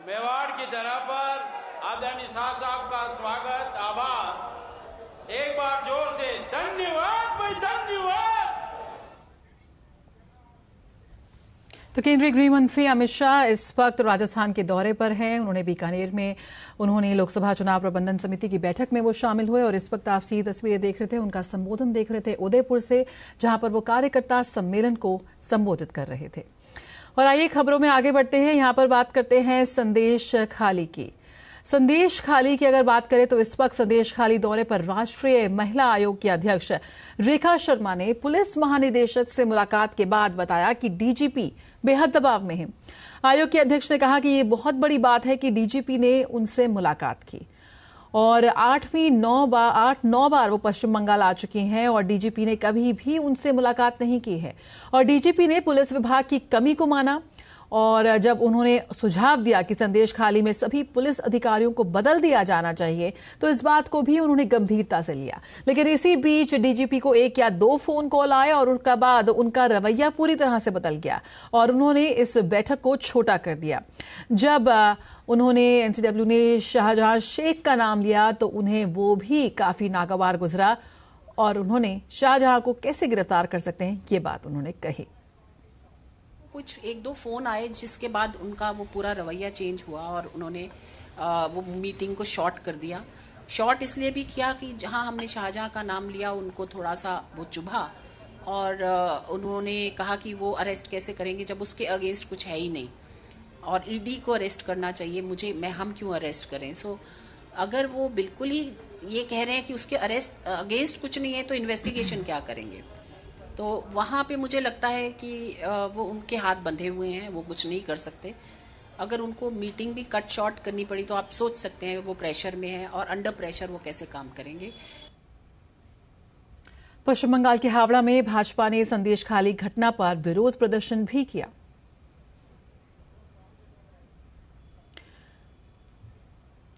मेवाड़ की धरा पर आदरणीय शाह साहब का स्वागत, आभार। एक बार जोर से धन्यवाद भाई, धन्यवाद। तो केंद्रीय गृह मंत्री अमित शाह इस वक्त राजस्थान के दौरे पर हैं। उन्होंने बीकानेर में लोकसभा चुनाव प्रबंधन समिति की बैठक में वो शामिल हुए और इस वक्त आप सीधी तस्वीरें देख रहे थे, उनका संबोधन देख रहे थे उदयपुर से, जहां पर वो कार्यकर्ता सम्मेलन को संबोधित कर रहे थे। और आइए खबरों में आगे बढ़ते हैं। यहां पर बात करते हैं संदेश खाली की। संदेश खाली की अगर बात करें तो इस वक्त संदेश खाली दौरे पर राष्ट्रीय महिला आयोग की अध्यक्ष रेखा शर्मा ने पुलिस महानिदेशक से मुलाकात के बाद बताया कि डीजीपी बेहद दबाव में है। आयोग के अध्यक्ष ने कहा कि ये बहुत बड़ी बात है कि डीजीपी ने उनसे मुलाकात की और 8-9 बार वो पश्चिम बंगाल आ चुकी हैं और डीजीपी ने कभी भी उनसे मुलाकात नहीं की है। और डीजीपी ने पुलिस विभाग की कमी को माना और जब उन्होंने सुझाव दिया कि संदेश खाली में सभी पुलिस अधिकारियों को बदल दिया जाना चाहिए तो इस बात को भी उन्होंने गंभीरता से लिया। लेकिन इसी बीच डीजीपी को 1 या 2 फोन कॉल आए और उसके बाद उनका रवैया पूरी तरह से बदल गया और उन्होंने इस बैठक को छोटा कर दिया। जब उन्होंने एनसीडब्ल्यू ने शाहजहां शेख का नाम लिया तो उन्हें वो भी काफी नागवार गुजरा और उन्होंने शाहजहां को कैसे गिरफ्तार कर सकते हैं ये बात उन्होंने कही। कुछ 1-2 फोन आए जिसके बाद उनका वो पूरा रवैया चेंज हुआ और उन्होंने वो मीटिंग को शॉर्ट कर दिया। शॉर्ट इसलिए भी किया कि जहां हमने शाहजहां का नाम लिया उनको थोड़ा सा वो चुभा और उन्होंने कहा कि वो अरेस्ट कैसे करेंगे जब उसके अगेंस्ट कुछ है ही नहीं और ईडी को अरेस्ट करना चाहिए, हम क्यों अरेस्ट करें। सो अगर वो बिल्कुल ही ये कह रहे हैं कि उसके अरेस्ट अगेंस्ट कुछ नहीं है तो इन्वेस्टिगेशन क्या करेंगे। तो वहाँ पे मुझे लगता है कि वो उनके हाथ बंधे हुए हैं, वो कुछ नहीं कर सकते। अगर उनको मीटिंग भी कट शॉर्ट करनी पड़ी तो आप सोच सकते हैं वो प्रेशर में है और अंडर प्रेशर वो कैसे काम करेंगे। पश्चिम बंगाल के हावड़ा में भाजपा ने संदेश खाली घटना पर विरोध प्रदर्शन भी किया।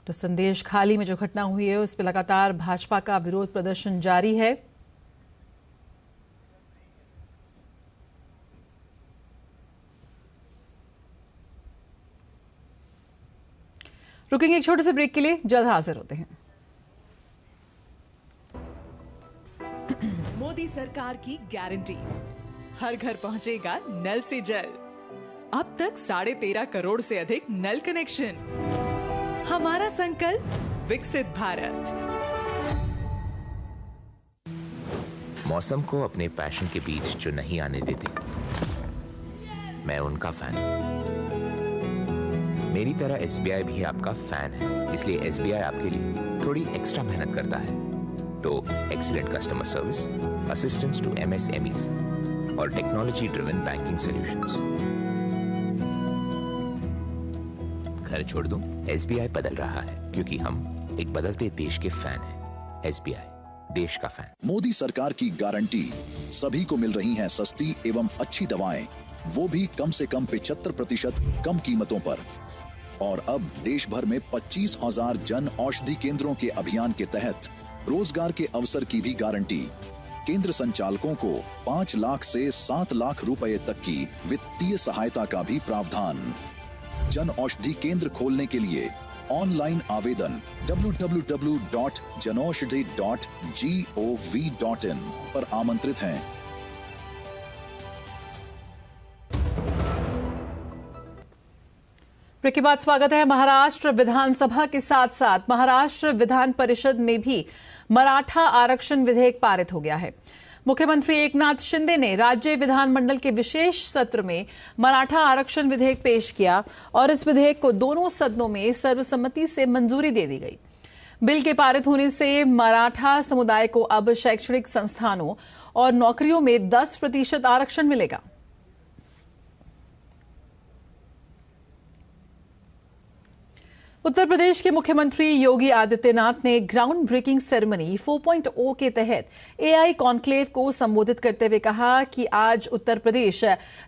तो संदेश खाली में जो घटना हुई है उस पर लगातार भाजपा का विरोध प्रदर्शन जारी है। रुकेंगे एक छोटे से ब्रेक के लिए, जल्द हाजिर होते हैं। मोदी सरकार की गारंटी, हर घर पहुंचेगा नल से जल। अब तक 13.5 करोड़ से अधिक नल कनेक्शन, हमारा संकल्प विकसित भारत। मौसम को अपने पैशन के बीच जो नहीं आने देते, मैं उनका फैन हूं। मेरी तरह एसबीआई भी आपका फैन है, इसलिए एसबीआई आपके लिए थोड़ी एक्स्ट्रा मेहनत करता है। तो excellent customer service, assistance to MSMEs और टेक्नोलॉजी ड्रिवन बैंकिंग सॉल्यूशंस। घर छोड़ दूं, एसबीआई बदल रहा है क्योंकि हम एक बदलते देश के फैन हैं। एसबीआई, देश का फैन। मोदी सरकार की गारंटी, सभी को मिल रही हैं सस्ती एवं अच्छी दवाएं, वो भी कम से कम 75% कम कीमतों पर। और अब देश भर में 25,000 जन औषधि केंद्रों के अभियान के तहत रोजगार के अवसर की भी गारंटी। केंद्र संचालकों को 5 लाख से 7 लाख रुपए तक की वित्तीय सहायता का भी प्रावधान। जन औषधि केंद्र खोलने के लिए ऑनलाइन आवेदन www.janaushadhi.gov.in पर आमंत्रित हैं। ब्रेक के बाद स्वागत है। महाराष्ट्र विधानसभा के साथ साथ महाराष्ट्र विधान परिषद में भी मराठा आरक्षण विधेयक पारित हो गया है। मुख्यमंत्री एकनाथ शिंदे ने राज्य विधानमंडल के विशेष सत्र में मराठा आरक्षण विधेयक पेश किया और इस विधेयक को दोनों सदनों में सर्वसम्मति से मंजूरी दे दी गई। बिल के पारित होने से मराठा समुदाय को अब शैक्षणिक संस्थानों और नौकरियों में 10% आरक्षण मिलेगा। उत्तर प्रदेश के मुख्यमंत्री योगी आदित्यनाथ ने ग्राउंड ब्रेकिंग सेरेमनी 4.0 के तहत एआई कॉन्क्लेव को संबोधित करते हुए कहा कि आज उत्तर प्रदेश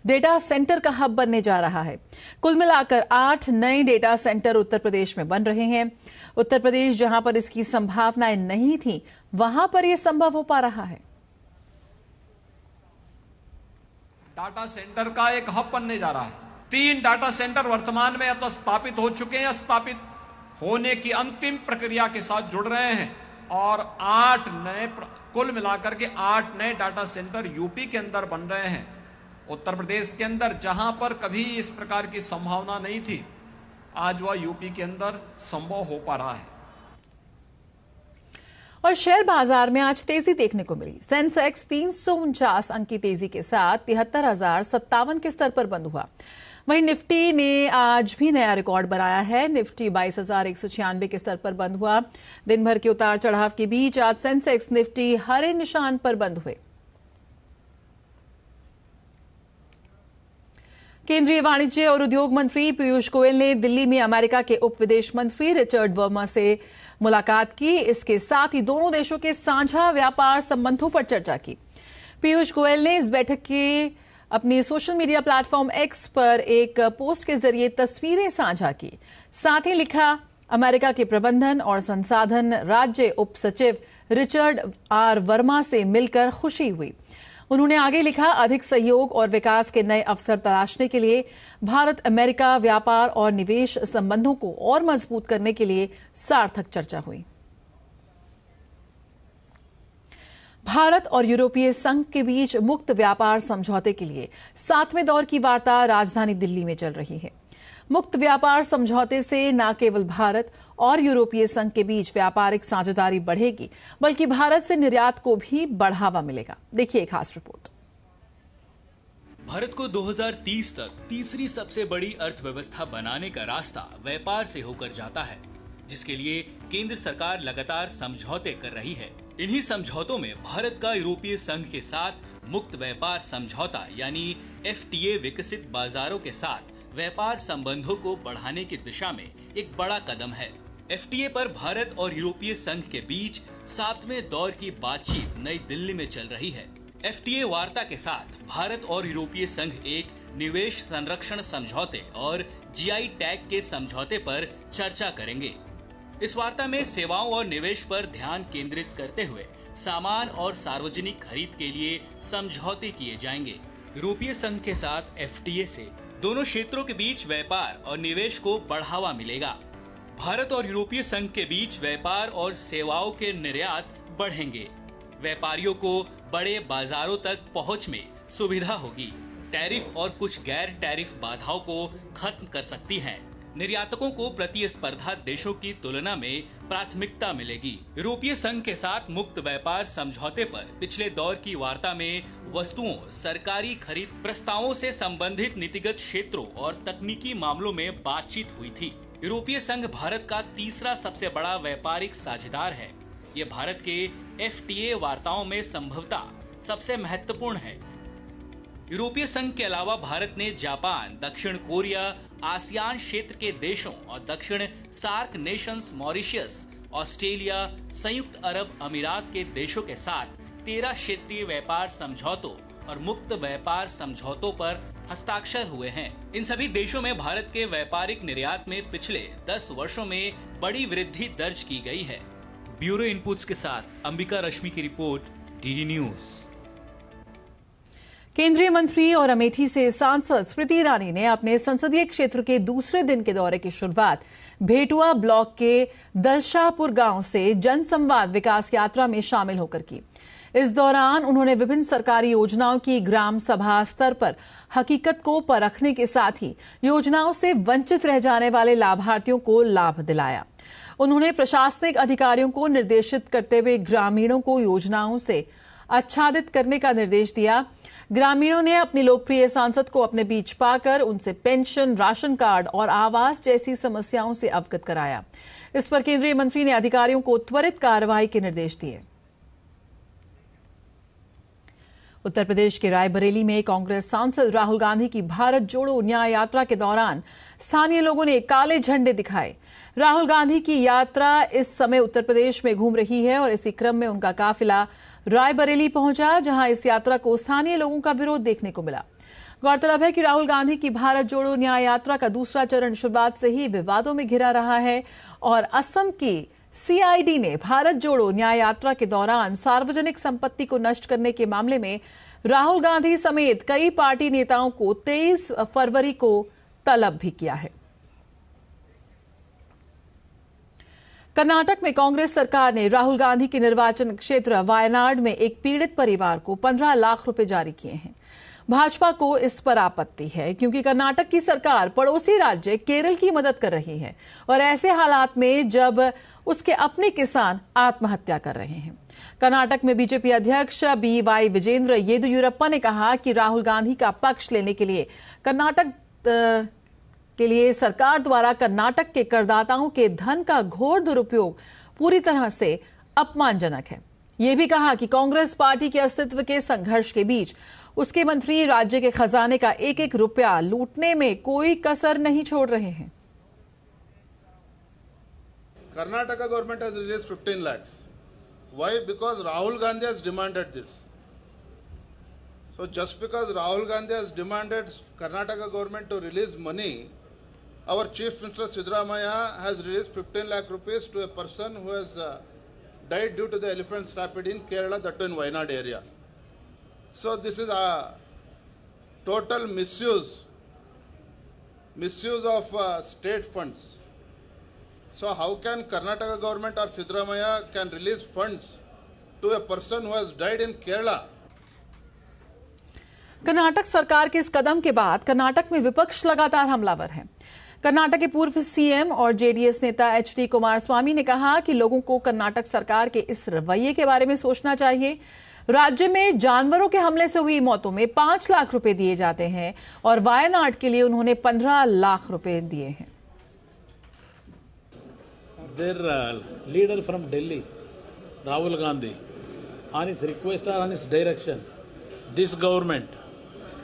डेटा सेंटर का हब बनने जा रहा है। कुल मिलाकर 8 नए डेटा सेंटर उत्तर प्रदेश में बन रहे हैं। उत्तर प्रदेश जहां पर इसकी संभावनाएं नहीं थी, वहां पर यह संभव हो पा रहा है। डाटा सेंटर का एक हब बनने जा रहा है। 3 डाटा सेंटर वर्तमान में अब तो स्थापित हो चुके हैं, स्थापित होने की अंतिम प्रक्रिया के साथ जुड़ रहे हैं और 8 नए, कुल मिलाकर के 8 नए डाटा सेंटर यूपी के अंदर बन रहे हैं। उत्तर प्रदेश के अंदर जहां पर कभी इस प्रकार की संभावना नहीं थी, आज वह यूपी के अंदर संभव हो पा रहा है। और शेयर बाजार में आज तेजी देखने को मिली। सेंसेक्स 349 अंक की तेजी के साथ 73,057 के स्तर पर बंद हुआ। वहीं निफ्टी ने आज भी नया रिकॉर्ड बनाया है। निफ्टी 22,196 के स्तर पर बंद हुआ। दिन भर के उतार चढ़ाव के बीच आज सेंसेक्स निफ्टी हरे निशान पर बंद हुए। केंद्रीय वाणिज्य और उद्योग मंत्री पीयूष गोयल ने दिल्ली में अमेरिका के उप विदेश मंत्री रिचर्ड वर्मा से मुलाकात की। इसके साथ ही दोनों देशों के साझा व्यापार संबंधों पर चर्चा की। पीयूष गोयल ने इस बैठक के अपनी सोशल मीडिया प्लेटफॉर्म एक्स पर एक पोस्ट के जरिए तस्वीरें साझा की। साथ ही लिखा, अमेरिका के प्रबंधन और संसाधन राज्य उप सचिव रिचर्ड आर वर्मा से मिलकर खुशी हुई। उन्होंने आगे लिखा, अधिक सहयोग और विकास के नए अवसर तलाशने के लिए भारत अमेरिका व्यापार और निवेश संबंधों को और मजबूत करने के लिए सार्थक चर्चा हुई। भारत और यूरोपीय संघ के बीच मुक्त व्यापार समझौते के लिए 7वें दौर की वार्ता राजधानी दिल्ली में चल रही है। मुक्त व्यापार समझौते से न केवल भारत और यूरोपीय संघ के बीच व्यापारिक साझेदारी बढ़ेगी, बल्कि भारत से निर्यात को भी बढ़ावा मिलेगा। देखिए एक खास रिपोर्ट। भारत को 2030 तक तीसरी सबसे बड़ी अर्थव्यवस्था बनाने का रास्ता व्यापार से होकर जाता है, जिसके लिए केंद्र सरकार लगातार समझौते कर रही है। इन्हीं समझौतों में भारत का यूरोपीय संघ के साथ मुक्त व्यापार समझौता यानी FTA विकसित बाजारों के साथ व्यापार संबंधों को बढ़ाने की दिशा में एक बड़ा कदम है। FTA पर भारत और यूरोपीय संघ के बीच 7वें दौर की बातचीत नई दिल्ली में चल रही है। FTA वार्ता के साथ भारत और यूरोपीय संघ एक निवेश संरक्षण समझौते और GI टैग के समझौते पर चर्चा करेंगे। इस वार्ता में सेवाओं और निवेश पर ध्यान केंद्रित करते हुए सामान और सार्वजनिक खरीद के लिए समझौते किए जाएंगे। यूरोपीय संघ के साथ FTA से दोनों क्षेत्रों के बीच व्यापार और निवेश को बढ़ावा मिलेगा। भारत और यूरोपीय संघ के बीच व्यापार और सेवाओं के निर्यात बढ़ेंगे। व्यापारियों को बड़े बाजारों तक पहुंच में सुविधा होगी। टैरिफ और कुछ गैर टैरिफ बाधाओं को खत्म कर सकती है। निर्यातकों को प्रतिस्पर्धा देशों की तुलना में प्राथमिकता मिलेगी। यूरोपीय संघ के साथ मुक्त व्यापार समझौते पर पिछले दौर की वार्ता में वस्तुओं, सरकारी खरीद प्रस्तावों से संबंधित नीतिगत क्षेत्रों और तकनीकी मामलों में बातचीत हुई थी। यूरोपीय संघ भारत का तीसरा सबसे बड़ा व्यापारिक साझेदार है। ये भारत के FTA वार्ताओं में संभवतः सबसे महत्वपूर्ण है। यूरोपीय संघ के अलावा भारत ने जापान, दक्षिण कोरिया, आसियान क्षेत्र के देशों और दक्षिण सार्क नेशंस, मॉरिशस, ऑस्ट्रेलिया, संयुक्त अरब अमीरात के देशों के साथ 13 क्षेत्रीय व्यापार समझौतों और मुक्त व्यापार समझौतों पर हस्ताक्षर हुए हैं। इन सभी देशों में भारत के व्यापारिक निर्यात में पिछले 10 वर्षों में बड़ी वृद्धि दर्ज की गई है। ब्यूरो इनपुट्स के साथ अंबिका रश्मि की रिपोर्ट, DD न्यूज। केंद्रीय मंत्री और अमेठी से सांसद स्मृति ईरानी ने अपने संसदीय क्षेत्र के दूसरे दिन के दौरे की शुरुआत भेटुआ ब्लॉक के दलशाहपुर गांव से जनसंवाद विकास यात्रा में शामिल होकर की। इस दौरान उन्होंने विभिन्न सरकारी योजनाओं की ग्राम सभा स्तर पर हकीकत को परखने के साथ ही योजनाओं से वंचित रह जाने वाले लाभार्थियों को लाभ दिलाया। उन्होंने प्रशासनिक अधिकारियों को निर्देशित करते हुए ग्रामीणों को योजनाओं से आच्छादित करने का निर्देश दिया। ग्रामीणों ने अपनी लोकप्रिय सांसद को अपने बीच पाकर उनसे पेंशन, राशन कार्ड और आवास जैसी समस्याओं से अवगत कराया। इस पर केंद्रीय मंत्री ने अधिकारियों को त्वरित कार्रवाई के निर्देश दिए। उत्तर प्रदेश के रायबरेली में कांग्रेस सांसद राहुल गांधी की भारत जोड़ो न्याय यात्रा के दौरान स्थानीय लोगों ने काले झंडे दिखाए। राहुल गांधी की यात्रा इस समय उत्तर प्रदेश में घूम रही है और इसी क्रम में उनका काफिला रायबरेली पहुंचा, जहां इस यात्रा को स्थानीय लोगों का विरोध देखने को मिला। गौरतलब है कि राहुल गांधी की भारत जोड़ो न्याय यात्रा का दूसरा चरण शुरुआत से ही विवादों में घिरा रहा है और असम की CID ने भारत जोड़ो न्याय यात्रा के दौरान सार्वजनिक संपत्ति को नष्ट करने के मामले में राहुल गांधी समेत कई पार्टी नेताओं को 23 फरवरी को तलब भी किया है। कर्नाटक में कांग्रेस सरकार ने राहुल गांधी के निर्वाचन क्षेत्र वायनाड में एक पीड़ित परिवार को 15 लाख रुपए जारी किए हैं। भाजपा को इस पर आपत्ति है क्योंकि कर्नाटक की सरकार पड़ोसी राज्य केरल की मदद कर रही है और ऐसे हालात में जब उसके अपने किसान आत्महत्या कर रहे हैं। कर्नाटक में बीजेपी अध्यक्ष BY विजेंद्र येदियुरप्पा ने कहा कि राहुल गांधी का पक्ष लेने के लिए सरकार द्वारा कर्नाटक के करदाताओं के धन का घोर दुरुपयोग पूरी तरह से अपमानजनक है। यह भी कहा कि कांग्रेस पार्टी के अस्तित्व के संघर्ष के बीच उसके मंत्री राज्य के खजाने का एक एक रुपया लूटने में कोई कसर नहीं छोड़ रहे हैं। Karnataka government has released 15 lakhs. Why? Because Rahul Gandhi has demanded this. So just because Rahul Gandhi has demanded Karnataka government to release money, our Chief Minister Siddaramaiah has released 15 lakh rupees to a person who has died due to the elephant stampede in Kerala, that too in Wayanad area. So this is a total misuse of state funds. So how can Karnataka government or Siddaramaiah can release funds to a person who has died in Kerala? Karnataka सरकार के इस कदम के बाद कर्नाटक में विपक्ष लगातार हमलावर है। कर्नाटक के पूर्व CM और JDS नेता HD कुमारस्वामी ने कहा कि लोगों को कर्नाटक सरकार के इस रवैये के बारे में सोचना चाहिए। राज्य में जानवरों के हमले से हुई मौतों में 5 लाख रुपए दिए जाते हैं और वायनाड के लिए उन्होंने 15 लाख रुपए दिए हैं। Their leader from Delhi, Rahul Gandhi, on his request or on his direction, this government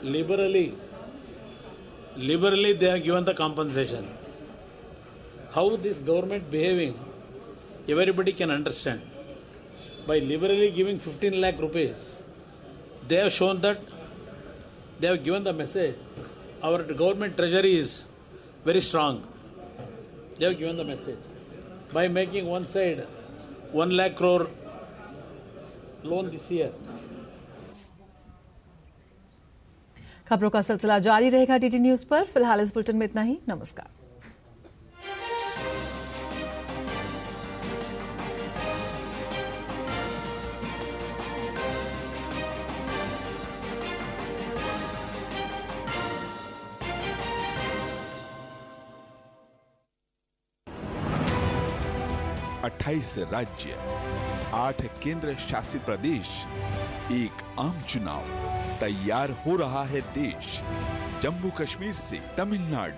liberally they have given the compensation. How this government behaving, everybody can understand. By liberally giving 15 lakh rupees, they have shown that they have given the message. Our government treasury is very strong. They have given the message. By making one side 1 lakh crore loan this year. खबरों का सिलसिला जारी रहेगा DD news पर। फिलहाल इस bulletin में इतना ही। नमस्कार। 28 राज्य, 8 केंद्र शासित प्रदेश, एक आम चुनाव, तैयार हो रहा है देश। जम्मू कश्मीर से तमिलनाडु,